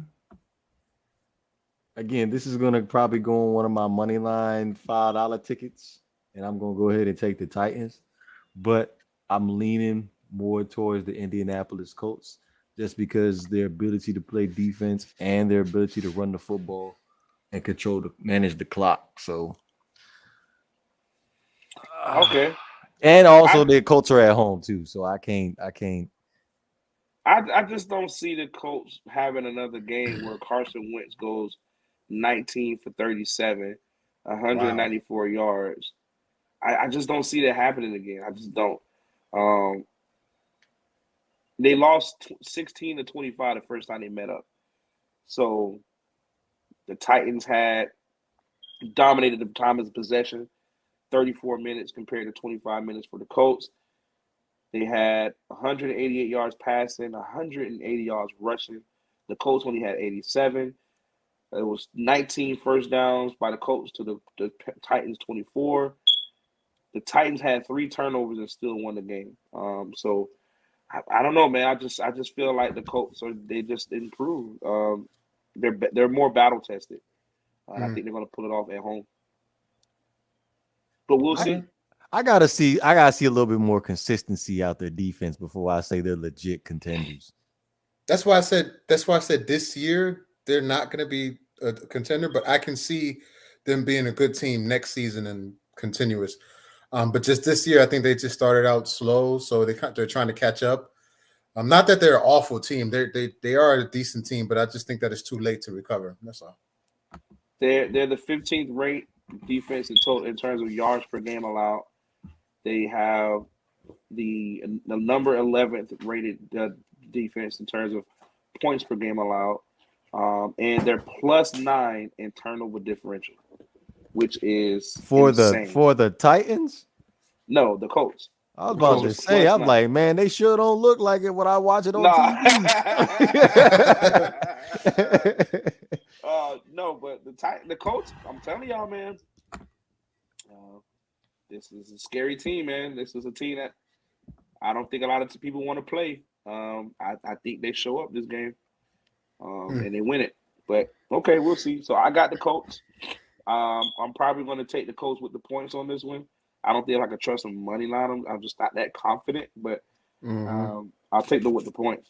Speaker 3: again, this is going to probably go on one of my money line $5 tickets, and I'm going to go ahead and take the Titans. But I'm leaning more towards the Indianapolis Colts just because their ability to play defense and their ability to run the football and manage the clock. So,
Speaker 1: okay.
Speaker 3: And also the Colts are at home too, so I can't.
Speaker 1: I just don't see the Colts having another game where Carson Wentz goes 19 for 37, 194 yards. I just don't see that happening again. I just don't. They lost 16-25 the first time they met up. So the Titans had dominated the time of possession, 34 minutes compared to 25 minutes for the Colts. They had 188 yards passing, 180 yards rushing. The Colts only had 87. It was 19 first downs by the Colts to the Titans 24. The Titans had 3 turnovers and still won the game. So I don't know, man. I just feel like the Colts they just improved. They're more battle tested. I think they're going to pull it off at home. But we'll see.
Speaker 3: I gotta see a little bit more consistency out their defense before I say they're legit contenders.
Speaker 2: That's why I said this year they're not going to be a contender, but I can see them being a good team next season and continuous. But just this year, I think they just started out slow, so they're trying to catch up. Not that they're an awful team; they are a decent team, but I just think that it's too late to recover. That's all.
Speaker 1: They're the 15th ranked defense in terms of yards per game allowed. They have the number 11th rated defense in terms of points per game allowed, and they're +9 in turnover differential, which is insane.
Speaker 3: For the Titans.
Speaker 1: No, the Colts.
Speaker 3: I was about to say, I'm like, man, they sure don't look like it when I watch it on TV.
Speaker 1: No, but the Colts, I'm telling y'all, man, this is a scary team, man. This is a team that I don't think a lot of people want to play. I think they show up this game, and they win it. But okay, we'll see. So I got the Colts. I'm probably going to take the Colts with the points on this one. I don't think I can trust them money line them. I'm just not that confident, but I'll take them with the points.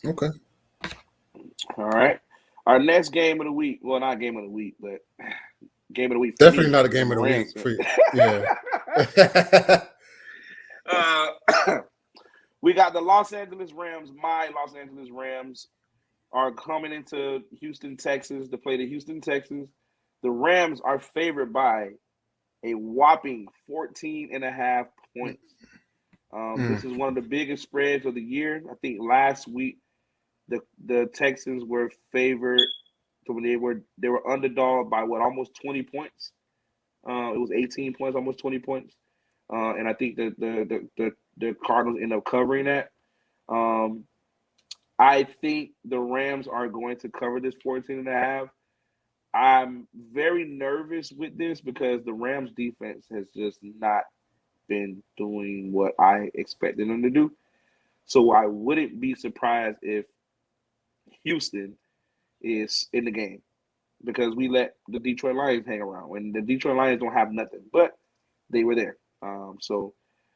Speaker 2: Okay.
Speaker 1: All right. Our next game of the week. Well, not game of the week, but game of the week.
Speaker 2: Definitely not a game of the week for you. Yeah.
Speaker 1: We got the Los Angeles Rams. My Los Angeles Rams are coming into Houston, Texas to play the Houston Texans. The Rams are favored by a whopping 14.5 points. This is one of the biggest spreads of the year. I think last week the Texans were favored. So when they were underdog by almost 20 points. It was 18 points, almost 20 points. And I think the Cardinals end up covering that. I think the Rams are going to cover this 14.5. I'm very nervous with this because the Rams defense has just not been doing what I expected them to do. So I wouldn't be surprised if Houston is in the game because we let the Detroit Lions hang around, and the Detroit Lions don't have nothing, but they were there.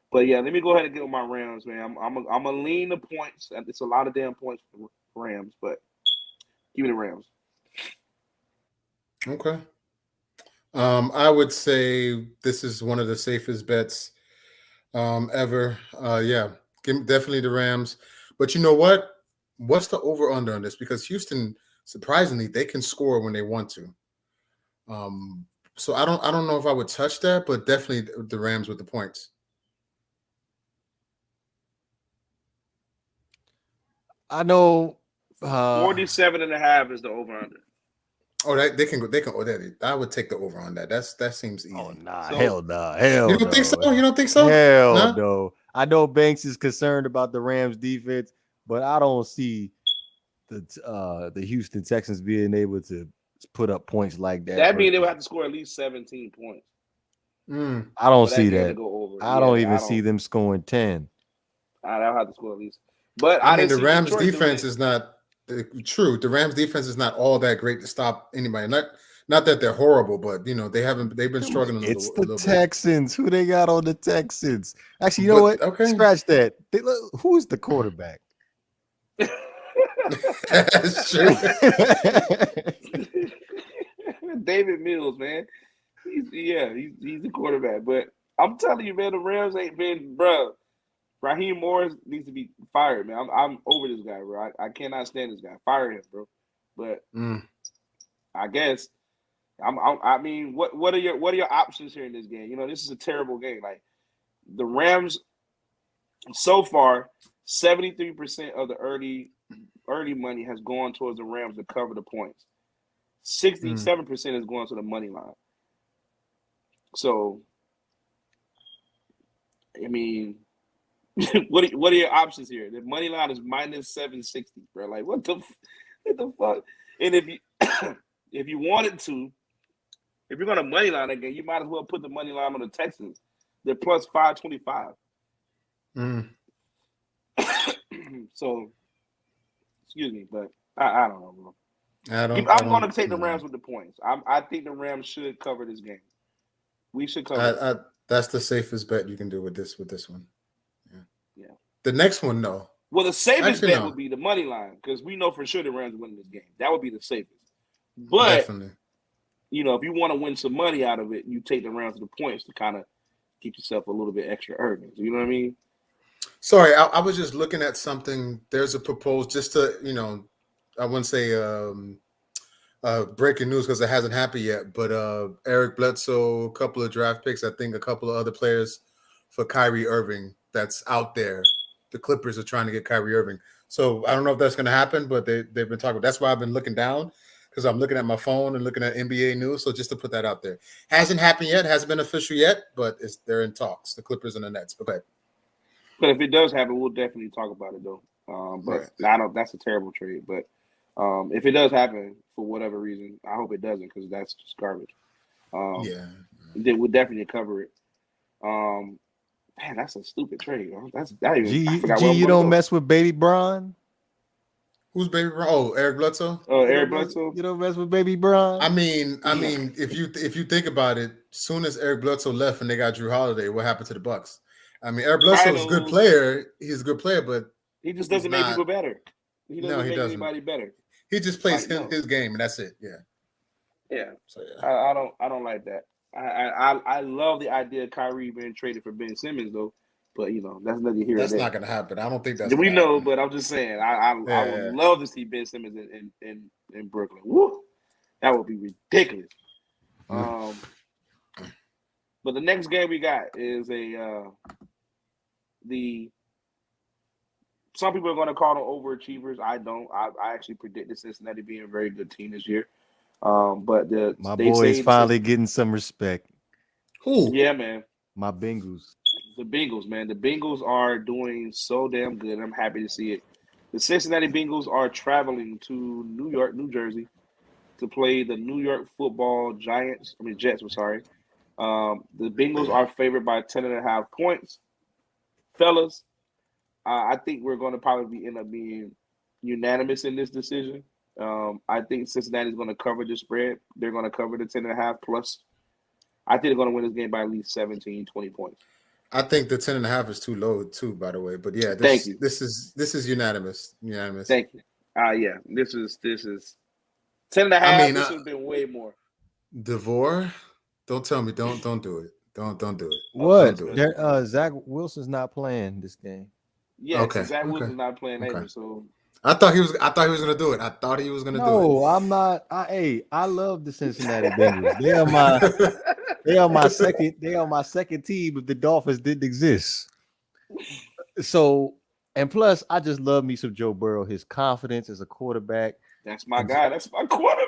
Speaker 1: But yeah, let me go ahead and get with my Rams, man. I'm gonna lean the points. It's a lot of damn points for the Rams, but give me the Rams.
Speaker 2: Okay. I would say this is one of the safest bets ever. Yeah, definitely the Rams. But you know what? What's the over-under on this? Because Houston, surprisingly, they can score when they want to. So I don't know if I would touch that, but definitely the Rams with the points.
Speaker 3: I know
Speaker 1: 47.5 is the over-under.
Speaker 2: Oh, they can go. Oh, that I would take the over on that. That seems easy.
Speaker 3: Oh nah, hell no, hell.
Speaker 2: You don't think so? You don't think so?
Speaker 3: Hell no. I know Banks is concerned about the Rams defense, but I don't see the Houston Texans being able to put up points like that.
Speaker 1: That means they would have to score at least 17 points.
Speaker 3: I don't see that. I don't even see them scoring 10.
Speaker 1: I'll have to score at least. But
Speaker 2: I mean, the Rams defense is not true. The Rams defense is not all that great to stop anybody. Not that they're horrible, but you know they've been struggling.
Speaker 3: It's the Texans. Who they got on the Texans? Actually, you know what? Okay. Scratch that. Who's the quarterback?
Speaker 2: That's true.
Speaker 1: David Mills, man. He's the quarterback. But I'm telling you, man, the Rams ain't been, bro. Raheem Morris needs to be fired, man. I'm over this guy, bro. I cannot stand this guy. Fire him, bro. But I guess I mean, what are your options here in this game? You know, this is a terrible game. Like the Rams, so far, 73% of the early early money has gone towards the Rams to cover the points. 67% is going to the money line. So, I mean, what are your options here? The money line is minus 760, bro. Like, what the fuck? And if you wanted to, if you're going to money line again, you might as well put the money line on the Texans. They're plus 525. So, excuse me, but I don't know, bro. I'm going to take the Rams with the points. I think the Rams should cover this game. We should cover.
Speaker 2: That's the safest bet you can do with this one.
Speaker 1: Yeah.
Speaker 2: The next one, no.
Speaker 1: Well, the safest bet would be the money line because we know for sure the Rams win this game. That would be the safest. But
Speaker 2: definitely,
Speaker 1: if you want to win some money out of it, you take the Rams with the points to kind of keep yourself a little bit extra earnings. You know what I mean?
Speaker 2: Sorry, I was just looking at something. There's a proposed, just to, I wouldn't say breaking news because it hasn't happened yet, but Eric Bledsoe, a couple of draft picks, I think a couple of other players for Kyrie Irving that's out there. The Clippers are trying to get Kyrie Irving. So I don't know if that's going to happen, but they've been talking. That's why I've been looking down because I'm looking at my phone and looking at NBA news. So just to put that out there. Hasn't happened yet, hasn't been official yet, but they're in talks, the Clippers and the Nets. Okay.
Speaker 1: But if it does happen, we'll definitely talk about it, though. But right. That's a terrible trade. But if it does happen for whatever reason, I hope it doesn't because that's just garbage. Then we'll definitely cover it. Man, that's a stupid trade.
Speaker 3: You don't mess with Baby Bron?
Speaker 2: Who's Baby Bron? Oh, Eric Bledsoe.
Speaker 1: Eric Bledsoe.
Speaker 3: You don't mess with Baby Bron.
Speaker 2: I mean, if you think about it, soon as Eric Bledsoe left and they got Drew Holiday, what happened to the Bucks? I mean, Eric Bledsoe is a good player. He's a good player, but
Speaker 1: he just doesn't make people better. He doesn't make anybody better.
Speaker 2: He just plays his game, and that's it. Yeah.
Speaker 1: Yeah. So I don't like that. I love the idea of Kyrie being traded for Ben Simmons, though. But that's nothing here.
Speaker 2: That's not going to happen. I don't think that's.
Speaker 1: We know, but I'm just saying. I would love to see Ben Simmons in Brooklyn. Woo! That would be ridiculous. But the next game we got is some people are going to call them overachievers. I don't. I actually predicted Cincinnati being a very good team this year. But
Speaker 3: my boys finally getting some respect.
Speaker 2: Who?
Speaker 1: Yeah, man.
Speaker 3: My Bengals.
Speaker 1: The Bengals, man. The Bengals are doing so damn good. I'm happy to see it. The Cincinnati Bengals are traveling to New Jersey, to play the New York Football Jets. I'm sorry. The Bengals are favored by 10.5 points. Fellas, I think we're going to probably end up being unanimous in this decision. I think Cincinnati is going to cover the spread. They're going to cover the 10.5 plus. I think they're going to win this game by at least 17, 20 points.
Speaker 2: I think the 10.5 is too low too, by the way. But yeah, this is unanimous. Unanimous.
Speaker 1: Thank you. Yeah, this is 10.5. This has been way more.
Speaker 2: DeVore, don't tell me. Don't do it. Don't do it.
Speaker 3: What? Don't do it. Zach Wilson's not playing this game.
Speaker 1: Yeah, okay. Zach Wilson's not playing either. So
Speaker 2: I thought he was going to do it. I thought he was going to do it.
Speaker 3: No, I'm not. I love the Cincinnati Bengals. They are my second team if the Dolphins didn't exist. So, and plus, I just love me some Joe Burrow. His confidence as a quarterback.
Speaker 1: That's my guy. That's my quarterback.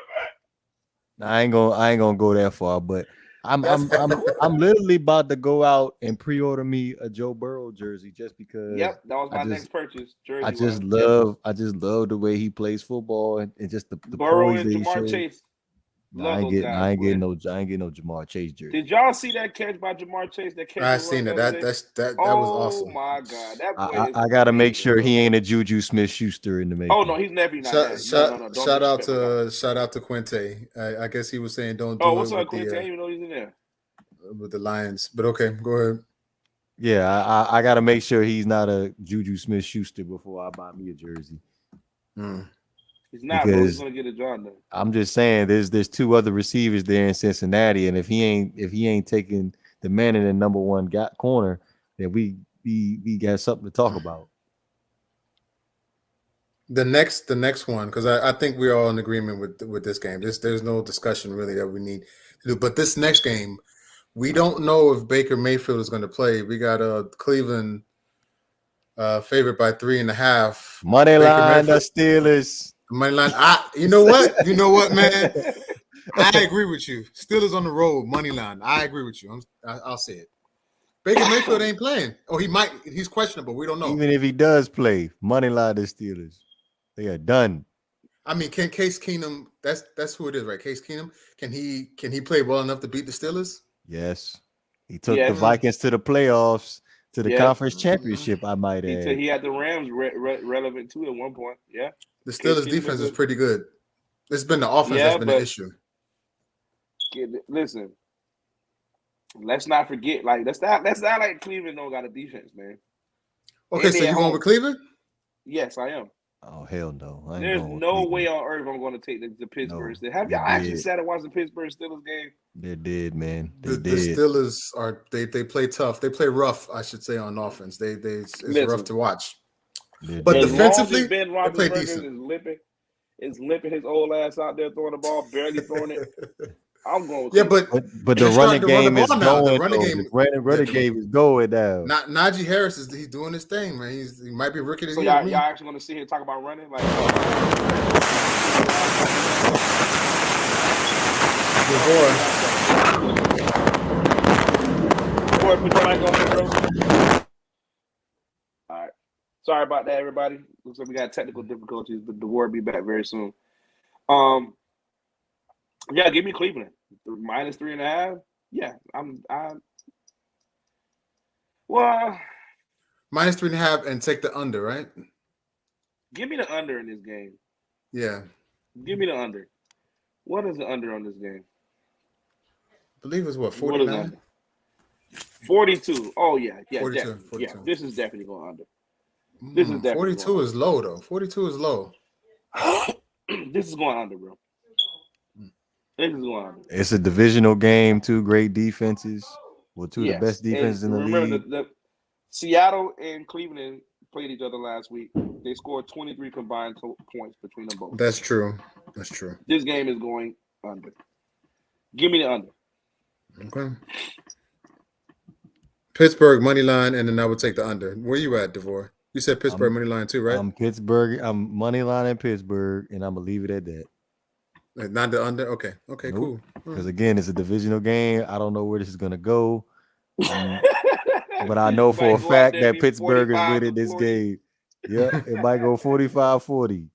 Speaker 3: I ain't gonna go that far, but I'm literally about to go out and pre-order me a Joe Burrow jersey just because.
Speaker 1: Yep, that was my next purchase. Jersey.
Speaker 3: I just love the way he plays football and just the
Speaker 1: Burrow and Jamar Chase.
Speaker 3: I ain't getting no Jamar Chase jersey.
Speaker 1: Did y'all see that catch by Jamar Chase?
Speaker 2: I seen it. That was awesome.
Speaker 1: Oh my god! That boy
Speaker 3: I gotta make sure he ain't a Juju Smith-Schuster in the making.
Speaker 1: Oh no, he's never not.
Speaker 2: Shout out to Quinte. I guess he was saying don't do it.
Speaker 1: Oh, what's up, Quinte? I didn't even know he's in there
Speaker 2: with the Lions. But okay, go ahead.
Speaker 3: Yeah, I gotta make sure he's not a Juju Smith-Schuster before I buy me a jersey.
Speaker 1: He's not, bro. He's gonna get a job done.
Speaker 3: I'm just saying, there's two other receivers there in Cincinnati, and if he ain't taking the man in the number one corner, then we got something to talk about.
Speaker 2: The next one, because I think we're all in agreement with this game. There's no discussion really that we need to do. But this next game, we don't know if Baker Mayfield is going to play. We got Cleveland Favored by 3.5.
Speaker 3: Money line, the Steelers.
Speaker 2: Money line. You know what? You know what, man? I agree with you. Steelers on the road, money line. I agree with you. I'll say it. Baker Mayfield ain't playing. Oh, he might. He's questionable. We don't know.
Speaker 3: Even if he does play, money line, the Steelers. They are done.
Speaker 2: I mean, can Case Keenum? That's who it is, right? Case Keenum. Can he play well enough to beat the Steelers?
Speaker 3: Yes. He took the Vikings to the playoffs, to the conference championship, I might add.
Speaker 1: He had the Rams relevant too at one point. Yeah.
Speaker 2: The Steelers' defense is pretty good. It's been the offense that's been an issue.
Speaker 1: Listen, let's not forget. Like that's not like Cleveland don't got a defense, man.
Speaker 2: Okay, so you going with Cleveland?
Speaker 1: Yes, I am.
Speaker 3: Oh hell no!
Speaker 1: There's no way on earth I'm going to take the Pittsburgh. No, have y'all actually sat and watched the Pittsburgh Steelers game?
Speaker 3: They did, man. The
Speaker 2: Steelers are they play tough. They play rough, I should say, on offense. It's rough to watch. But defensively,
Speaker 1: Ben
Speaker 2: they play decent.
Speaker 1: Is limping his old ass out there throwing the ball, barely throwing it. I'm going.
Speaker 3: But the running game is going. The running game is going down.
Speaker 2: Najee Harris he's doing his thing, man. He might be rookie.
Speaker 1: So y'all actually going to sit here and talk about running? Like, boy, put your mic on, bro. All right. Sorry about that, everybody. Looks like we got technical difficulties, but the war will be back very soon. Yeah, give me Cleveland. Minus 3.5. Yeah, well,
Speaker 2: minus 3.5 and take the under, right?
Speaker 1: Give me the under in this game.
Speaker 2: Yeah.
Speaker 1: Give me the under. What is the under on this game?
Speaker 2: I believe it's 49?
Speaker 1: 42. Oh yeah.
Speaker 2: 42.
Speaker 1: Yeah, this is definitely going under. This is definitely
Speaker 2: 42 is low though. 42 is low.
Speaker 1: This is going under, bro. This is going under.
Speaker 3: It's a divisional game, two great defenses. Well, two of the best defenses in the league.
Speaker 1: Remember, the Seattle and Cleveland played each other last week. They scored 23 combined points between them both.
Speaker 2: That's true.
Speaker 1: This game is going under. Give me the under.
Speaker 2: Okay. Pittsburgh money line, and then I would take the under. Where you at, DeVore? You said Pittsburgh money line too, right?
Speaker 3: I'm Pittsburgh. I'm money line in Pittsburgh, and I'm gonna leave it at that.
Speaker 2: Not the under. Okay, cool.
Speaker 3: Because again, it's a divisional game. I don't know where this is gonna go, but I know for a fact that Pittsburgh is winning this game. Yeah, it might go 45-40.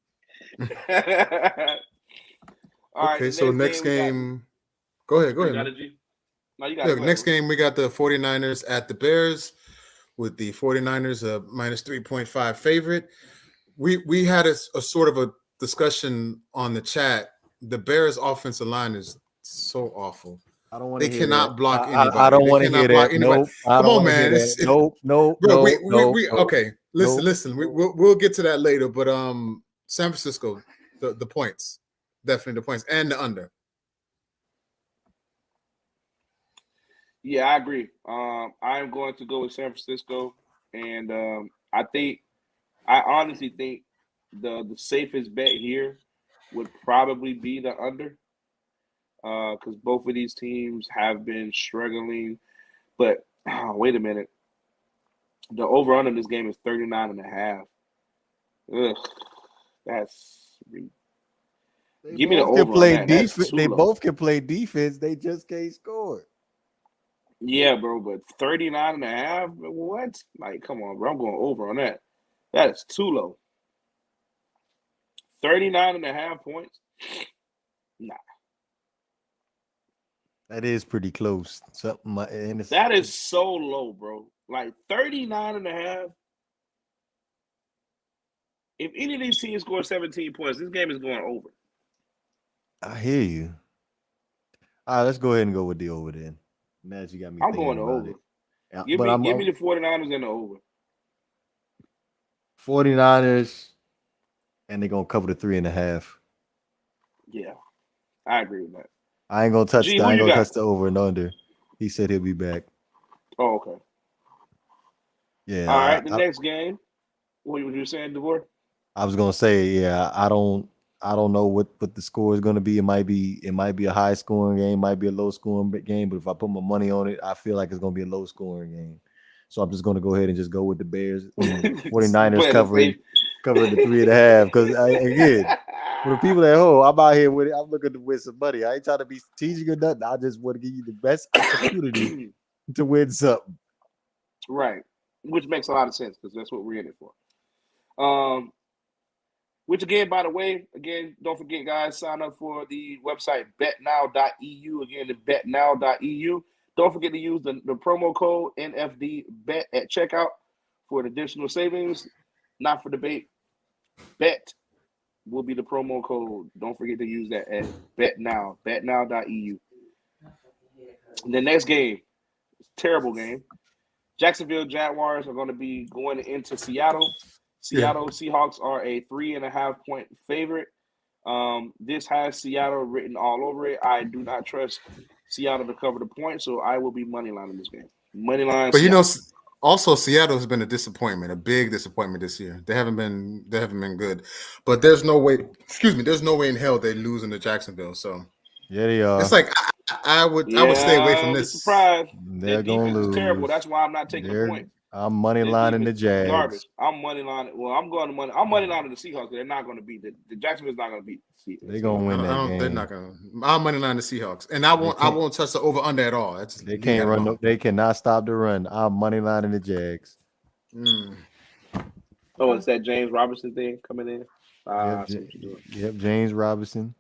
Speaker 2: Okay, so next game. Go ahead. Next game, we got the 49ers at the Bears, with the 49ers a minus 3.5 favorite. We had a sort of a discussion on the chat. The Bears' offensive line is so awful.
Speaker 3: I don't want to.
Speaker 2: They cannot block anybody.
Speaker 3: I don't want to hear that. Nope.
Speaker 2: Come on, man.
Speaker 3: Nope.
Speaker 2: Bro, okay. Listen. We'll get to that later. But San Francisco, the points, definitely the points, and the under.
Speaker 1: Yeah, I agree. I'm going to go with San Francisco, and I honestly think the safest bet here would probably be the under, because both of these teams have been struggling. But wait a minute, the over under in this game is 39.5. Ugh, that's. Give me the over.
Speaker 3: They both can play defense. They just can't score.
Speaker 1: Yeah, bro, but 39.5? What? Like, come on, bro. I'm going over on that. That is too low. 39.5 points? Nah.
Speaker 3: That is pretty close.
Speaker 1: That is so low, bro. Like, 39.5. If any of these teams score 17 points, this game is going over.
Speaker 3: I hear you. All right, let's go ahead and go with the over then. Man, you got me.
Speaker 1: I'm going to over. Give me the 49ers and the over.
Speaker 3: 49ers, and they're going to cover the 3.5.
Speaker 1: Yeah, I agree with that.
Speaker 3: I ain't going to touch the over and under. He said he'll be back.
Speaker 1: Oh, okay.
Speaker 3: Yeah.
Speaker 1: All right, the next game. What were you saying, DeVore?
Speaker 3: I was going to say, yeah, I don't know what the score is going to be. It might be a high scoring game, might be a low scoring game. But if I put my money on it, I feel like it's going to be a low scoring game. So I'm just going to go ahead and just go with the Bears. 49ers
Speaker 1: Play
Speaker 3: covering the 3.5. Because again, for the people at home, I'm out here with it. I'm looking to win some money. I ain't trying to be strategic or nothing. I just want to give you the best opportunity to win something.
Speaker 1: Right, which makes a lot of sense because that's what we're in it for. Which again, by the way, don't forget, guys, sign up for the website betnow.eu. Again, the betnow.eu. Don't forget to use the promo code NFDBET at checkout for additional savings. Not for debate. Bet will be the promo code. Don't forget to use that at betnow. Betnow.eu. The next game, terrible game. Jacksonville Jaguars are going to be going into Seattle. Seattle Seahawks are a 3.5 point favorite. This has Seattle written all over it. I do not trust Seattle to cover the point, so I will be moneylining this game. Moneyline.
Speaker 2: But
Speaker 1: Seattle.
Speaker 2: Also Seattle has been a disappointment, a big disappointment this year. They haven't been good. But there's no way. There's no way in hell they lose into Jacksonville. So
Speaker 3: yeah, they are.
Speaker 2: It's like I would stay away from this.
Speaker 1: Surprise.
Speaker 3: They're going to lose.
Speaker 1: Is terrible. That's why I'm not taking the point.
Speaker 3: I'm moneylining the Jags.
Speaker 1: Garbage. I'm moneylining. Well, I'm moneylining the Seahawks. They're not going to beat the Jacksonville's not going to beat the Seahawks.
Speaker 3: They're going to win that game.
Speaker 2: They're not going to. I'm moneylining the Seahawks, and I won't touch the over under at all.
Speaker 3: They can't run. They cannot stop the run. I'm moneylining the Jags.
Speaker 1: Oh, it's that James Robinson thing coming in.
Speaker 3: Yep, James Robinson.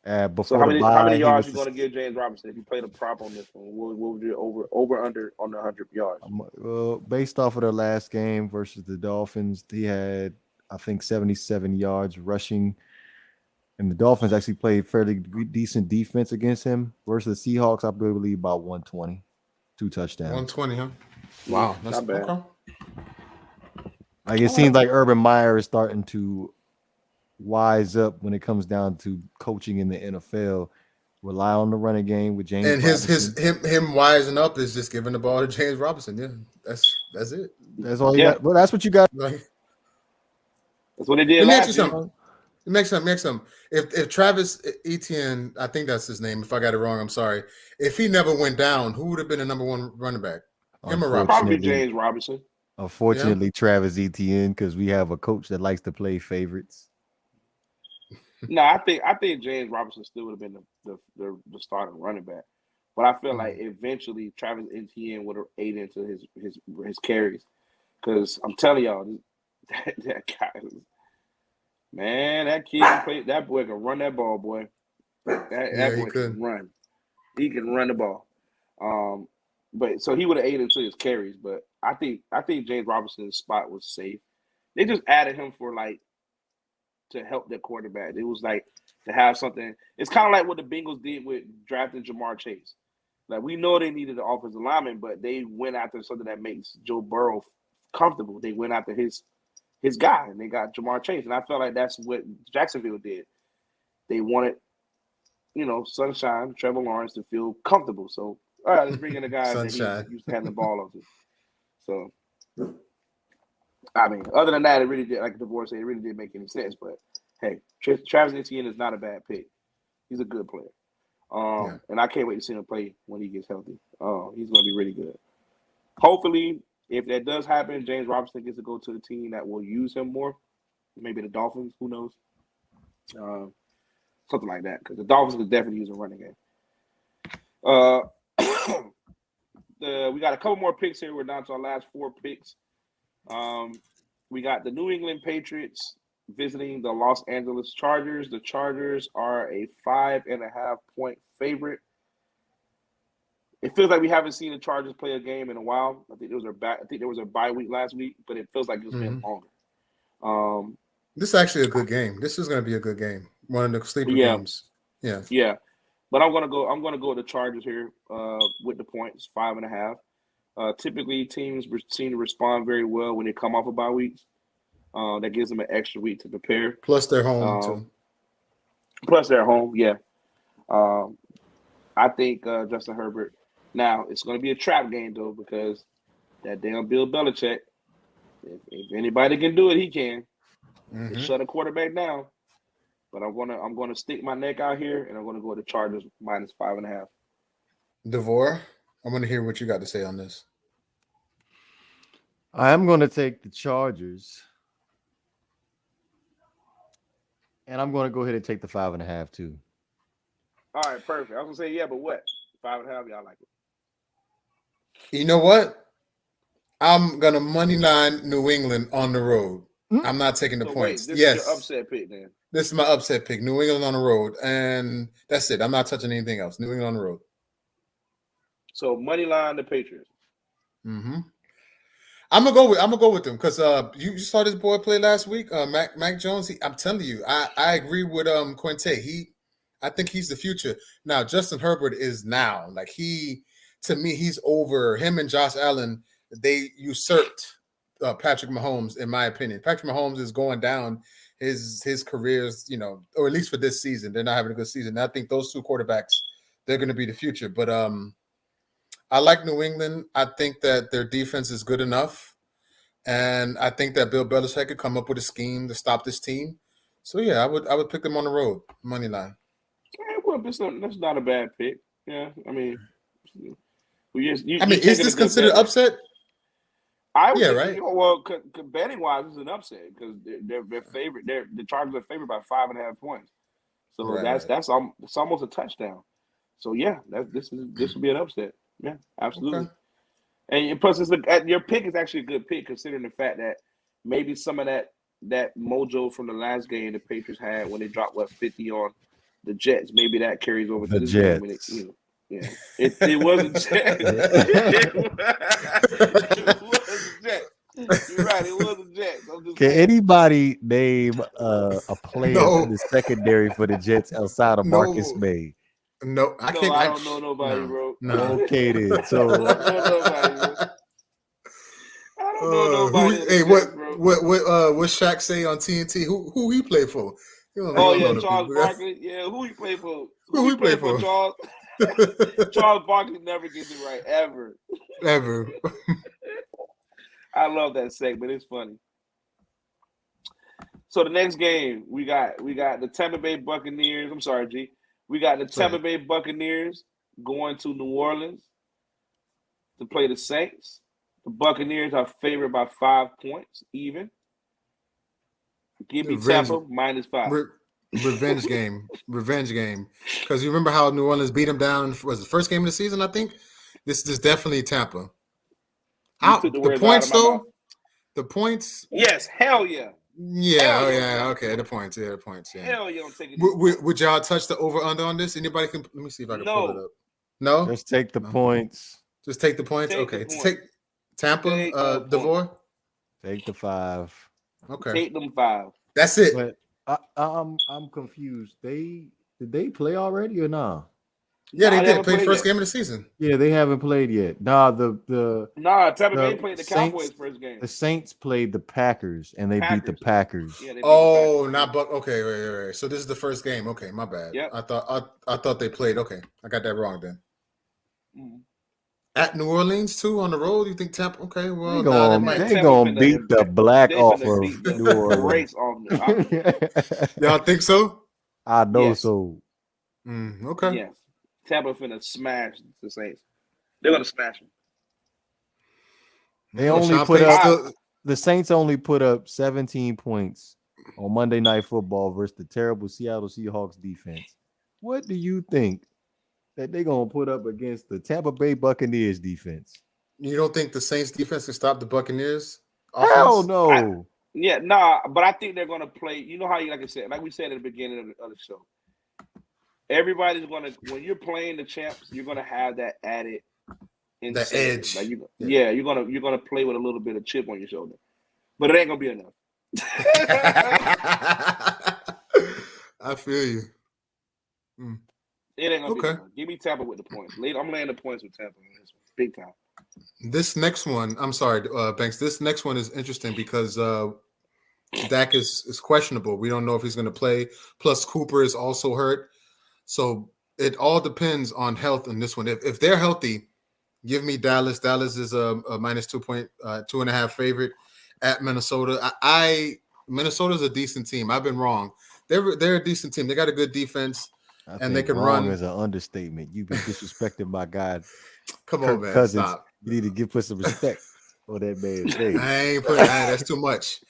Speaker 1: So how many yards you going to give James Robinson if you play the prop on this one? What would you over under on the 100 yards?
Speaker 3: Well, based off of their last game versus the Dolphins, he had, I think, 77 yards rushing, and the Dolphins actually played fairly decent defense against him. Versus the Seahawks, I believe about 120, 2 touchdowns.
Speaker 2: 120, huh? Wow, that's
Speaker 1: not bad.
Speaker 2: Okay.
Speaker 3: Like it seems like Urban Meyer is starting to wise up when it comes down to coaching in the NFL. Rely on the running game with James.
Speaker 2: And him wising up is just giving the ball to James Robinson. Yeah, that's it.
Speaker 3: That's all you got. Well, that's what you got.
Speaker 1: That's what they did last year.
Speaker 2: It makes some. If Travis Etienne, I think that's his name. If I got it wrong, I'm sorry. If he never went down, who would have been the number one running back? Him or Robinson?
Speaker 1: Probably James Robinson.
Speaker 3: Unfortunately, Travis Etienne, because we have a coach that likes to play favorites.
Speaker 1: No, I think James Robinson still would have been the starting running back, but I feel like eventually Travis Etienne would have ate into his carries, because I'm telling y'all that guy, man, that kid can play. That boy can run that ball, boy. That boy can run. He can run the ball. But so he would have ate into his carries, but I think James Robinson's spot was safe. They just added him to help their quarterback. It was like to have something. It's kind of like what the Bengals did with drafting Jamar Chase. Like, we know they needed an offensive lineman, but they went after something that makes Joe Burrow comfortable. They went after his guy, and they got Jamar Chase. And I felt like that's what Jacksonville did. They wanted, Sunshine, Trevor Lawrence, to feel comfortable. So, all right, let's bring in a guy that he used to have the ball on to. So, I mean, other than that, it really did, like DeVore said, it really didn't make any sense. But, hey, Travis Etienne is not a bad pick. He's a good player. And I can't wait to see him play when he gets healthy. He's going to be really good. Hopefully, if that does happen, James Robinson gets to go to the team that will use him more. Maybe the Dolphins, who knows? Something like that, because the Dolphins could definitely use a running game. We got a couple more picks here. We're down to our last 4 picks. We got the New England Patriots visiting the Los Angeles Chargers. The Chargers are a 5.5 point favorite. It feels like we haven't seen the Chargers play a game in a while. I think there was a bye week last week, but it feels like it's been longer.
Speaker 2: This is actually a good game. This is going to be a good game. One of the sleeper games. Yeah.
Speaker 1: But I'm gonna go with the Chargers here with the points, 5.5. Typically, teams seem to respond very well when they come off of bye weeks. That gives them an extra week to prepare.
Speaker 2: Plus, they're home too.
Speaker 1: Plus, they're home. Yeah. I think Justin Herbert. Now it's going to be a trap game though, because that damn Bill Belichick. If anybody can do it, he can. Shut a quarterback down. But I'm gonna stick my neck out here, and I'm gonna go with the Chargers -5.5.
Speaker 2: DeVore, I want to hear what you got to say on this.
Speaker 3: I am going to take the Chargers, and I'm going to go ahead and take the 5.5 too.
Speaker 1: All right, perfect. I was gonna say, yeah, but what? 5.5, y'all like it.
Speaker 2: You know what? I'm gonna money line New England on the road. I'm not taking the points.
Speaker 1: Wait, this is your upset pick then.
Speaker 2: This is my upset pick. New England on the road, and that's it. I'm not touching anything else. New England on the road.
Speaker 1: So money line the Patriots.
Speaker 2: Mm-hmm. I'm gonna go with them because you saw this boy play last week. Mac Jones. I'm telling you, I agree with Quinte. I think he's the future. Now Justin Herbert is now like to me he's over him and Josh Allen. They usurped Patrick Mahomes, in my opinion. Patrick Mahomes is going down. His careers, or at least for this season, they're not having a good season. I think those two quarterbacks, they're going to be the future. But I like New England. I think that their defense is good enough, and I think that Bill Belichick could come up with a scheme to stop this team. So yeah, I would pick them on the road, money line.
Speaker 1: Yeah, well, that's not a bad pick. Yeah, I mean,
Speaker 2: is this considered upset?
Speaker 1: I would
Speaker 2: think, right.
Speaker 1: Well, betting wise, it's an upset because they're favorite. The Chargers are favored by 5.5 points. So that's almost a touchdown. So yeah, this would be an upset. Yeah, absolutely. Okay. And plus, your pick is actually a good pick considering the fact that maybe some of that mojo from the last game the Patriots had when they dropped 50 on the Jets, maybe that carries over to this game. When yeah, it wasn't Jets. It was Jets. You're right. It wasn't Jets.
Speaker 3: Can anybody name a player in the secondary for the Jets outside of Marcus May?
Speaker 2: No, I can't.
Speaker 1: I don't know nobody, bro.
Speaker 2: No.
Speaker 3: Okay, then. So
Speaker 1: I don't know nobody.
Speaker 2: Hey, what Shaq say on TNT? Who he play for?
Speaker 1: Charles Barkley. Yeah, who he play for?
Speaker 2: Who he play for?
Speaker 1: Charles. Charles Barkley never gets it right ever.
Speaker 2: Ever.
Speaker 1: I love that segment. It's funny. So the next game we got the Tampa Bay Buccaneers. I'm sorry, G. We got the Tampa Bay Buccaneers going to New Orleans to play the Saints. The Buccaneers are favored by 5 points, even. Give me Tampa -5.
Speaker 2: Revenge game. Because you remember how New Orleans beat them down? Was the first game of the season? I think this is definitely Tampa. The points, though. The points.
Speaker 1: Yes, hell yeah.
Speaker 2: Yeah, okay. The points, yeah.
Speaker 1: Hell yeah, I'm taking
Speaker 2: would y'all touch the over-under on this? Anybody can? Let me see if I can pull it up. No?
Speaker 3: Just take the points.
Speaker 2: Just take the points? Okay. Take Tampa, DeVore?
Speaker 3: Take the 5.
Speaker 2: Okay.
Speaker 1: Take them 5.
Speaker 2: That's it.
Speaker 3: But I'm confused. Did they play already or not?
Speaker 2: Yeah, they did play first game of the season.
Speaker 3: Yeah, they haven't played yet. Tampa
Speaker 1: Bay played the Cowboys first game.
Speaker 3: The Saints played the Packers and they beat the Packers.
Speaker 1: Yeah,
Speaker 2: not Buck. Okay, right. So this is the first game. Okay, my bad.
Speaker 1: Yep.
Speaker 2: I thought they played. Okay, I got that wrong then.
Speaker 1: Mm-hmm.
Speaker 2: At New Orleans too on the road. You think Tampa? Okay, well
Speaker 3: they gonna beat the black off of New Orleans.
Speaker 2: Y'all think so?
Speaker 3: I know so.
Speaker 2: Okay.
Speaker 1: Yes. Tampa finna smash the Saints. They're gonna smash them.
Speaker 3: They only put up the Saints only put up 17 points on Monday Night Football versus the terrible Seattle Seahawks defense. What do you think that they're gonna put up against the Tampa Bay Buccaneers defense?
Speaker 2: You don't think the Saints defense can stop the Buccaneers offense?
Speaker 3: Hell no.
Speaker 1: But I think they're gonna play. You know how like we said at the beginning of the show. Everybody's gonna when you're playing the champs, you're gonna have that added
Speaker 2: edge.
Speaker 1: Like you're gonna play with a little bit of chip on your shoulder, but it ain't gonna be enough.
Speaker 2: I feel you.
Speaker 1: It ain't gonna be enough. Give me Tampa with the points. I'm laying the points with Tampa. Big time.
Speaker 2: This next one, I'm sorry, Banks. This next one is interesting because Dak is questionable. We don't know if he's going to play. Plus, Cooper is also hurt. So it all depends on health in this one. If they're healthy, give me Dallas. Dallas is a -2.5 favorite at Minnesota. Minnesota's a decent team. I've been wrong. They're a decent team. They got a good defense, and they can run.
Speaker 3: Is an understatement. You've been disrespecting my guy.
Speaker 2: Come on, man.
Speaker 3: Cousins.
Speaker 2: Stop.
Speaker 3: You need to put some respect. on that man's face.
Speaker 2: I ain't putting that's too much.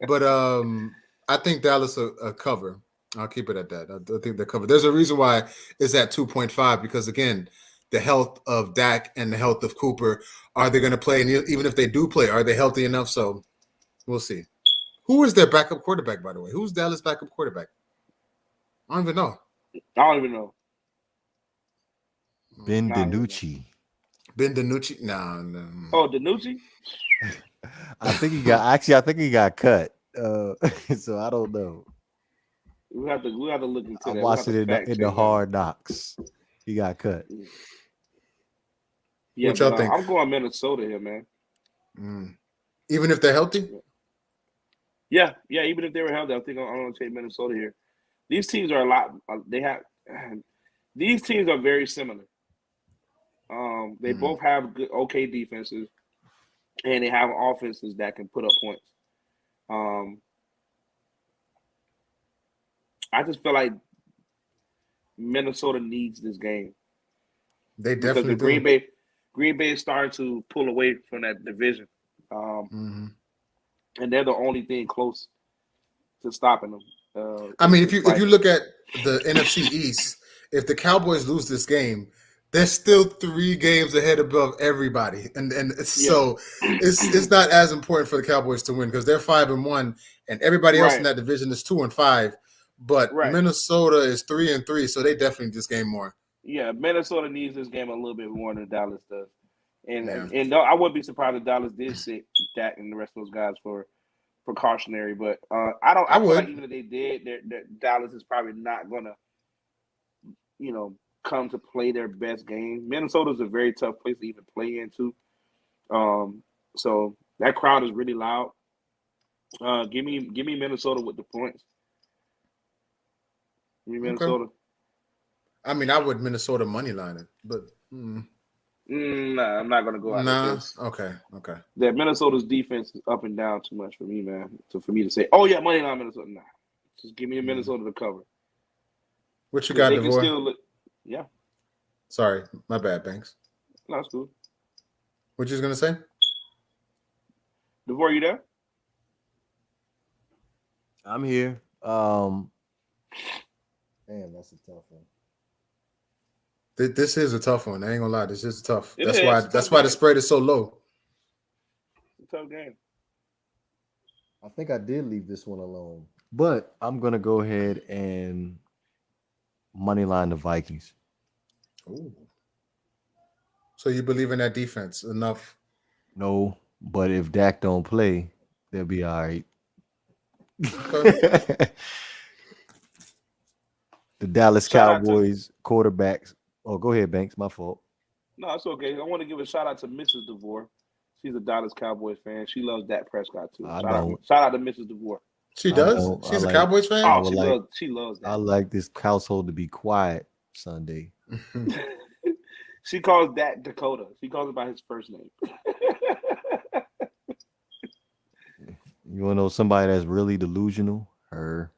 Speaker 2: But I think Dallas a cover. I'll keep it at that. I think they're covered. There's a reason why it's at 2.5 because again, the health of Dak and the health of Cooper. Are they going to play? And even if they do play, are they healthy enough? So we'll see. Who is their backup quarterback, by the way? Who's Dallas' backup quarterback? I don't even know.
Speaker 3: Ben DiNucci.
Speaker 2: Ben DiNucci? No.
Speaker 1: Oh, DiNucci?
Speaker 3: I think he got cut. So I don't know.
Speaker 1: We have to look into that.
Speaker 3: I watched it in the Hard Knocks. He got cut.
Speaker 1: Yeah,
Speaker 2: what y'all think?
Speaker 1: I'm going Minnesota here, man.
Speaker 2: Even if they're healthy?
Speaker 1: Yeah. Even if they were healthy, I think I'm going to take Minnesota here. These teams are a lot. These teams are very similar. They both have okay defenses, and they have offenses that can put up points. I just feel like Minnesota needs this game.
Speaker 2: They definitely
Speaker 1: do. Green Bay is starting to pull away from that division, and they're the only thing close to stopping them.
Speaker 2: I mean, if you look at the NFC East, if the Cowboys lose this game, they're still 3 games ahead above everybody, so it's not as important for the Cowboys to win because they're 5-1, and everybody else in that division is 2-5. But Minnesota is 3-3, so they definitely need this game more.
Speaker 1: Yeah, Minnesota needs this game a little bit more than Dallas does, and I wouldn't be surprised if Dallas did sit Dak and the rest of those guys for precautionary. But I feel like even if they did, Dallas is probably not gonna, come to play their best game. Minnesota's a very tough place to even play into. So that crowd is really loud. Give me Minnesota with the points. Give me Minnesota.
Speaker 2: Okay. I mean, I would Minnesota money line it, but
Speaker 1: nah, I'm not gonna go out like this.
Speaker 2: Okay.
Speaker 1: That Minnesota's defense is up and down too much for me, man. So for me to say, oh yeah, money line Minnesota, nah. Just give me Minnesota to cover.
Speaker 2: What you got, DeVore?
Speaker 1: Yeah.
Speaker 2: Sorry, my bad, Banks.
Speaker 1: No, that's cool.
Speaker 2: What you was gonna say?
Speaker 1: DeVore, you there?
Speaker 3: I'm here. Damn, that's a tough one.
Speaker 2: This is a tough one. I ain't gonna lie. This is tough. That's why the spread is so low.
Speaker 1: It's a tough game.
Speaker 3: I think I did leave this one alone, but I'm gonna go ahead and moneyline the Vikings.
Speaker 2: Ooh. So you believe in that defense enough?
Speaker 3: No, but if Dak don't play, they'll be all right.
Speaker 2: Okay.
Speaker 3: The Dallas Cowboys quarterbacks. Oh, go ahead, Banks. My fault.
Speaker 1: No, it's okay. I want to give a shout out to Mrs. DeVore. She's a Dallas Cowboys fan. She loves Dak Prescott too. Shout out to Mrs. DeVore.
Speaker 2: She does? She's a Cowboys fan?
Speaker 1: Oh, she loves that.
Speaker 3: I like this household to be quiet Sunday.
Speaker 1: She calls Dak Dakota. She calls him by his first name.
Speaker 3: You want to know somebody that's really delusional? Her.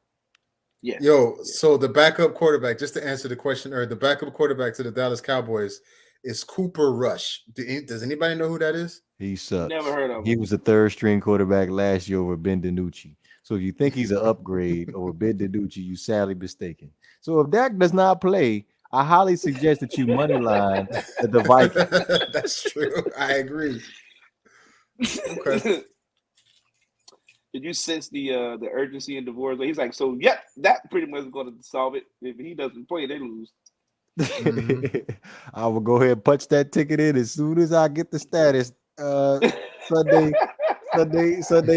Speaker 1: Yes.
Speaker 2: Yo, so the backup quarterback, just to answer the question, or the backup quarterback to the Dallas Cowboys is Cooper Rush. Does anybody know who that is?
Speaker 3: He sucks.
Speaker 1: Never heard of him.
Speaker 3: He was a 3rd-string quarterback last year over Ben DiNucci. So if you think he's an upgrade over Ben DiNucci, you sadly mistaken. So if Dak does not play, I highly suggest that you moneyline the Vikings.
Speaker 2: That's true. I agree. Okay.
Speaker 1: Did you sense the urgency in DeVore's? He's like, so yep, that pretty much is going to solve it. If he doesn't play, they lose.
Speaker 3: I will go ahead and punch that ticket in as soon as I get the status. Sunday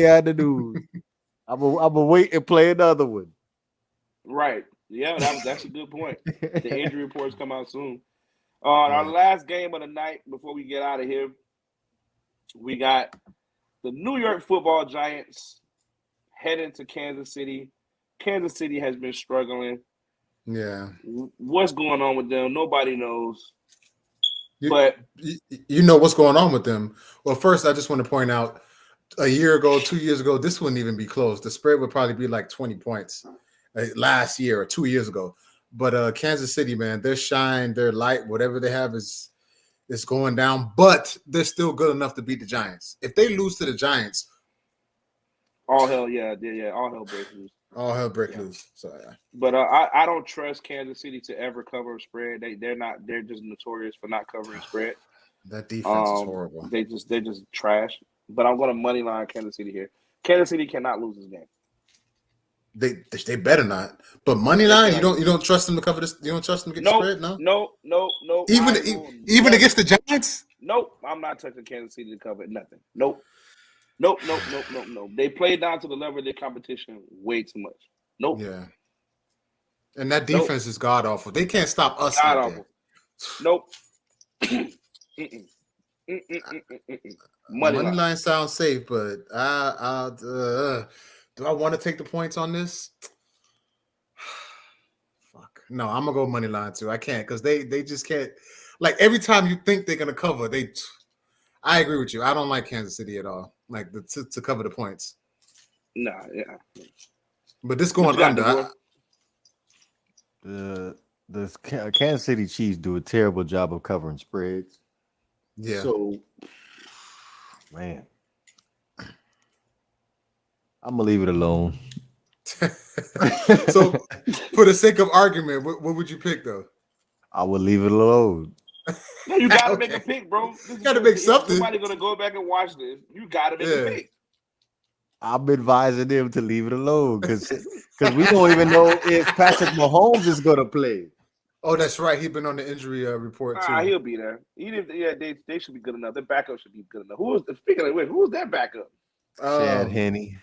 Speaker 3: afternoon. I'm gonna wait and play another one.
Speaker 1: Right. Yeah, that's a good point. The injury reports come out soon. Our last game of the night before we get out of here, we got the New York Football Giants heading to Kansas City. Kansas City has been struggling.
Speaker 2: Yeah.
Speaker 1: What's going on with them? Nobody knows.
Speaker 2: But you know what's going on with them. Well, first, I just want to point out a year ago, 2 years ago, this wouldn't even be close. The spread would probably be like 20 points last year or 2 years ago. But Kansas City, man, their shine, their light, whatever they have is It's going down, but they're still good enough to beat the Giants. If they lose to the Giants,
Speaker 1: all hell all hell breaks loose.
Speaker 2: All hell break loose. So yeah.
Speaker 1: But I don't trust Kansas City to ever cover a spread. They're just notorious for not covering spread.
Speaker 2: That defense is horrible.
Speaker 1: They're just trash. But I'm going to money line Kansas City here. Kansas City cannot lose this game.
Speaker 2: They better not. But money line, you don't trust them to cover this. You don't trust them to get the spread. No. Even against the Giants.
Speaker 1: Nope. I'm not touching Kansas City to cover nothing. Nope. They play down to the level of their competition way too much. Nope.
Speaker 2: Yeah. And that defense is god awful. They can't stop us.
Speaker 1: God awful. Nope.
Speaker 2: Money line sounds safe, but do I want to take the points on this? Fuck. No, I'm gonna go money line too. I can't because they just can't. Like every time you think they're gonna cover, I agree with you. I don't like Kansas City at all. Like to cover the points.
Speaker 1: Nah, yeah.
Speaker 2: But this going under.
Speaker 3: The Kansas City Chiefs do a terrible job of covering spreads.
Speaker 2: Yeah.
Speaker 3: So, man, I'm gonna leave it alone.
Speaker 2: So, for the sake of argument, what would you pick though?
Speaker 3: I would leave it alone.
Speaker 1: No, you gotta make a pick, bro.
Speaker 2: You gotta make something.
Speaker 1: Somebody's gonna go back and watch this. You gotta make a pick.
Speaker 3: I'm advising them to leave it alone because we don't even know if Patrick Mahomes is gonna play.
Speaker 2: Oh, that's right. He's been on the injury report too.
Speaker 1: He'll be there. They should be good enough. Their backup should be good enough. Speaking of which, who was that backup?
Speaker 3: Chad Henne.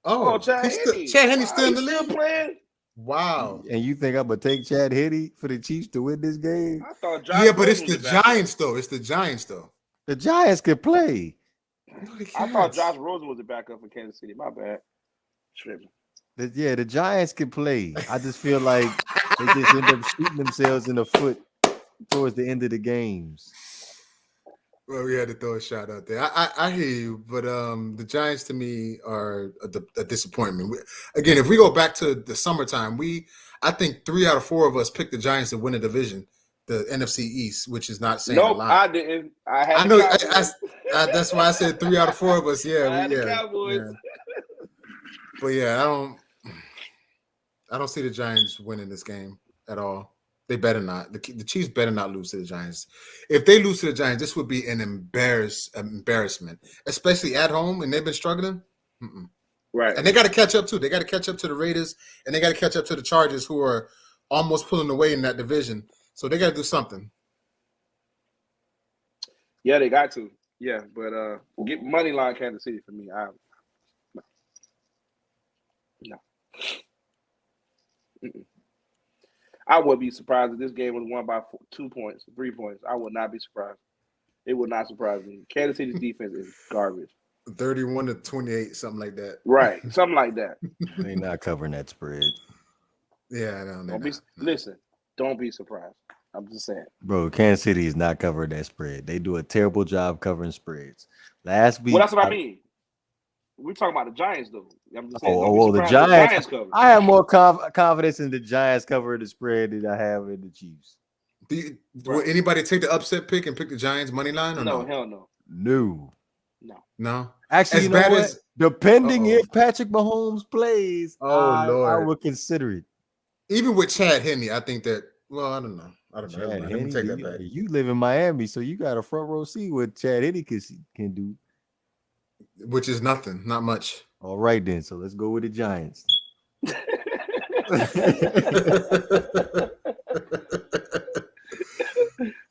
Speaker 2: Oh,
Speaker 1: Chad Henne.
Speaker 2: Chad Henne's still in the league
Speaker 1: playing.
Speaker 2: Wow.
Speaker 3: And you think I'm gonna take Chad Henne for the Chiefs to win this game?
Speaker 1: I thought
Speaker 2: but it's the Giants though. It's the Giants though.
Speaker 3: The Giants can play.
Speaker 1: I thought Josh Rosen was the backup for Kansas City. My bad. Tripping.
Speaker 3: The Giants can play. I just feel like they just end up shooting themselves in the foot towards the end of the games.
Speaker 2: Well, we had to throw a shot out there. I hear you, but the Giants to me are a disappointment. Again, if we go back to the summertime, I think 3 out of 4 of us picked the Giants to win the division, the NFC East, which is not saying a lot.
Speaker 1: I didn't. I
Speaker 2: know. That's why I said 3 out of 4 of us. Yeah,
Speaker 1: I had the Cowboys.
Speaker 2: Yeah. But yeah, I don't see the Giants winning this game at all. They better not. The Chiefs better not lose to the Giants. If they lose to the Giants, this would be an embarrassment, especially at home, and they've been struggling.
Speaker 1: Right.
Speaker 2: And they got to catch up too. They got to catch up to the Raiders, and they got to catch up to the Chargers, who are almost pulling away in that division. So they got to do something.
Speaker 1: Yeah, they got to. Yeah, but get money line Kansas City for me. No. I would be surprised if this game was won by 2 points, 3 points. I would not be surprised. It would not surprise me. Kansas City's defense is garbage.
Speaker 2: 31-28, something like that.
Speaker 1: Right, something like that.
Speaker 3: They're not covering that spread.
Speaker 2: Yeah, no.
Speaker 1: Listen, don't be surprised. I'm just saying.
Speaker 3: Bro, Kansas City is not covering that spread. They do a terrible job covering spreads. Last week.
Speaker 1: Well, that's what I mean. We're talking about the Giants, though. I'm just saying.
Speaker 3: The Giants cover. I have more confidence in the Giants covering the spread than I have in the Chiefs.
Speaker 2: Will anybody take the upset pick and pick the Giants money line? Or no,
Speaker 1: hell no.
Speaker 2: No.
Speaker 3: Actually, you know what? Depending if Patrick Mahomes plays,
Speaker 2: Lord,
Speaker 3: I would consider it.
Speaker 2: Even with Chad Henne, I think that. Well, I don't know.
Speaker 3: Chad
Speaker 2: Let me take that back.
Speaker 3: You live in Miami, so you got a front row seat what Chad Henne can do.
Speaker 2: Which is nothing, not much.
Speaker 3: All right, then. So let's go with the Giants.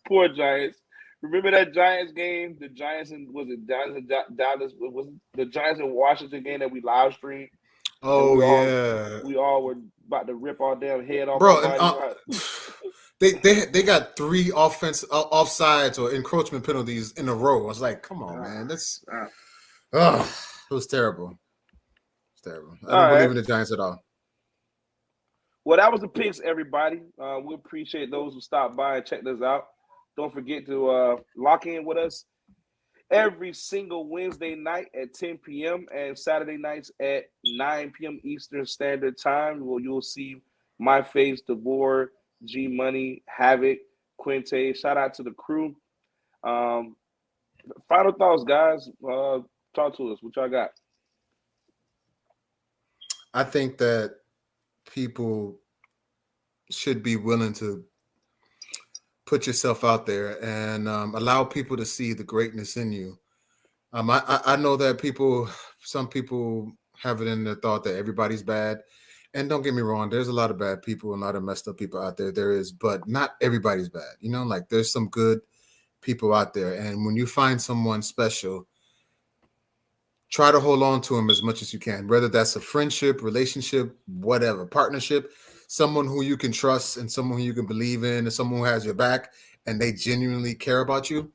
Speaker 1: Poor Giants. Remember that Giants game? The Giants and Dallas? Was the Giants in Washington game that we live streamed?
Speaker 2: Oh yeah.
Speaker 1: We all were about to rip our damn head off.
Speaker 2: Bro, they got 3 offsides or encroachment penalties in a row. I was like, come on, man. It was terrible. It's terrible. I don't believe in the Giants at all.
Speaker 1: Well, that was the picks, everybody. We appreciate those who stopped by and checked us out. Don't forget to lock in with us every single Wednesday night at 10 p.m. and Saturday nights at 9 p.m. Eastern Standard Time. Well, you'll see my face, Devore, G Money, Havoc, Quinte. Shout out to the crew. Final thoughts, guys. Talk to us. What y'all got?
Speaker 2: I think that people should be willing to put yourself out there and allow people to see the greatness in you. I know that some people have it in their thought that everybody's bad. And don't get me wrong, there's a lot of bad people and a lot of messed up people out there. There is, but not everybody's bad. You know, like there's some good people out there. And when you find someone special, try to hold on to them as much as you can, whether that's a friendship, relationship, whatever, partnership, someone who you can trust and someone who you can believe in and someone who has your back and they genuinely care about you.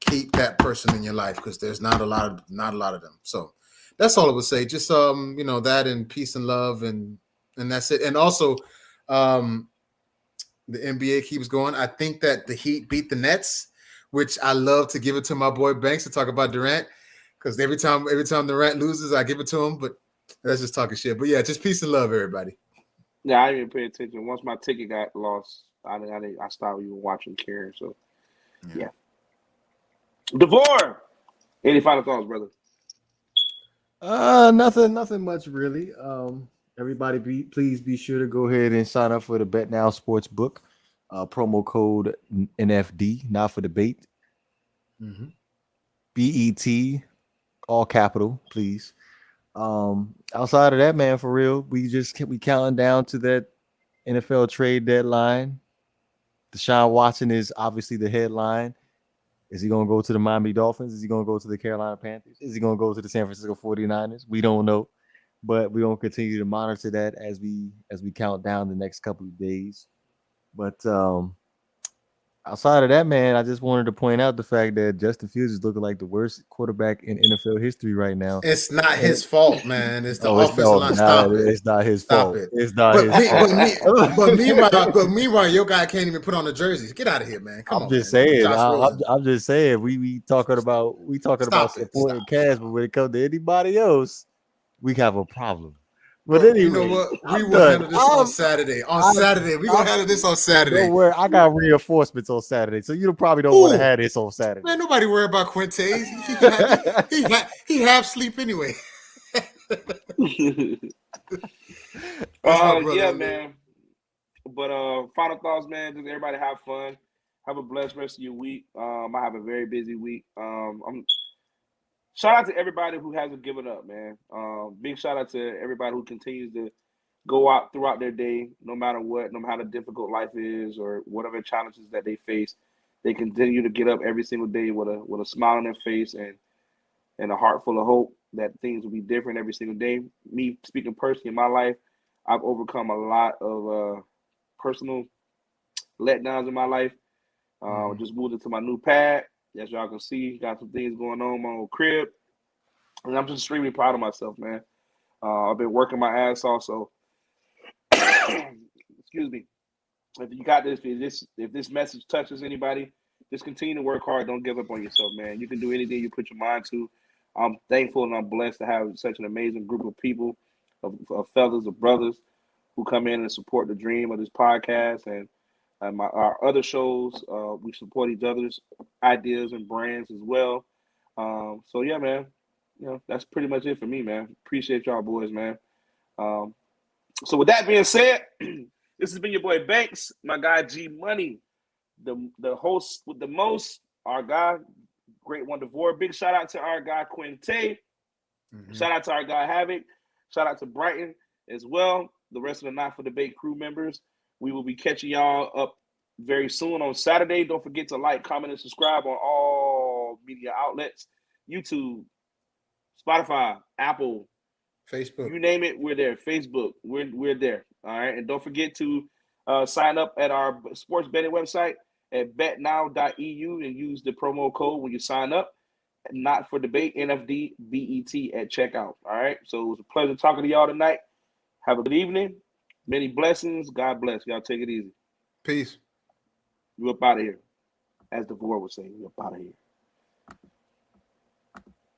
Speaker 2: Keep that person in your life because there's not a lot of them. So that's all I would say. Just that and peace and love and that's it. And also the NBA keeps going. I think that the Heat beat the Nets, which I love to give it to my boy Banks to talk about Durant. Because every time Durant loses, I give it to him. But that's just talking shit. But yeah, just peace and love, everybody.
Speaker 1: Yeah, I didn't even pay attention. Once my ticket got lost, I stopped even watching care. So yeah. DeVore, any final thoughts, brother?
Speaker 3: Nothing much really. Everybody, please be sure to go ahead and sign up for the Bet Now Sportsbook. Promo code NFD, not for debate.
Speaker 2: Mm-hmm.
Speaker 3: BET, all capital, please. Outside of that, man, for real, we counting down to that NFL trade deadline. Deshaun Watson is obviously the headline. Is he going to go to the Miami Dolphins? Is he going to go to the Carolina Panthers? Is he going to go to the San Francisco 49ers? We don't know, but we're going to continue to monitor that as we count down the next couple of days. But outside of that, man, I just wanted to point out the fact that Justin Fields is looking like the worst quarterback in NFL history right now.
Speaker 2: It's not his fault, man. It's the offensive line. Stop it.
Speaker 3: It's not his fault.
Speaker 2: It's not his fault. But meanwhile, your guy can't even put on the jerseys. Get out of here, man. Come on.
Speaker 3: I'm just saying. We talking about supporting Cash, but when it comes to anybody else, we have a problem. But anyway,
Speaker 2: you know what? We will handle this on Saturday. We're gonna handle this on Saturday.
Speaker 3: Don't worry, I got reinforcements on Saturday, so you probably don't want to have this on Saturday.
Speaker 2: Man, nobody worry about Quinte. He half sleep anyway.
Speaker 1: Yeah, man. But final thoughts, man. Just everybody have fun. Have a blessed rest of your week. I have a very busy week. Shout out to everybody who hasn't given up, man. Big shout out to everybody who continues to go out throughout their day, no matter what, no matter how difficult life is or whatever challenges that they face. They continue to get up every single day with a smile on their face and a heart full of hope that things will be different every single day. Me speaking personally in my life, I've overcome a lot of personal letdowns in my life. Just moved into my new pad. As y'all can see, got some things going on in my old crib. And I'm just extremely proud of myself, man. I've been working my ass off, so excuse me. If you got this, if this message touches anybody, just continue to work hard. Don't give up on yourself, man. You can do anything you put your mind to. I'm thankful and I'm blessed to have such an amazing group of people, of fellas, of brothers who come in and support the dream of this podcast and our other shows. We support each other's ideas and brands as well. So yeah, man, that's pretty much it for me, man. Appreciate y'all boys, man. So with that being said, this has been your boy Banks, my guy G Money, the host with the most, our guy, great one DeVore. Big shout out to our guy Quinte. Shout out to our guy Havoc. Shout out to Brighton as well. The rest of the Not for Debate crew members. We will be catching y'all up very soon on Saturday. Don't forget to like, comment, and subscribe on all media outlets. YouTube, Spotify, Apple,
Speaker 2: Facebook.
Speaker 1: You name it, we're there. Facebook, we're there. All right. And don't forget to sign up at our sports betting website at betnow.eu and use the promo code when you sign up. Not for debate, NFD BET at checkout. All right. So it was a pleasure talking to y'all tonight. Have a good evening. Many blessings. God bless. Y'all take it easy.
Speaker 2: Peace.
Speaker 1: You up out of here. As DeVore would say, you up out of here.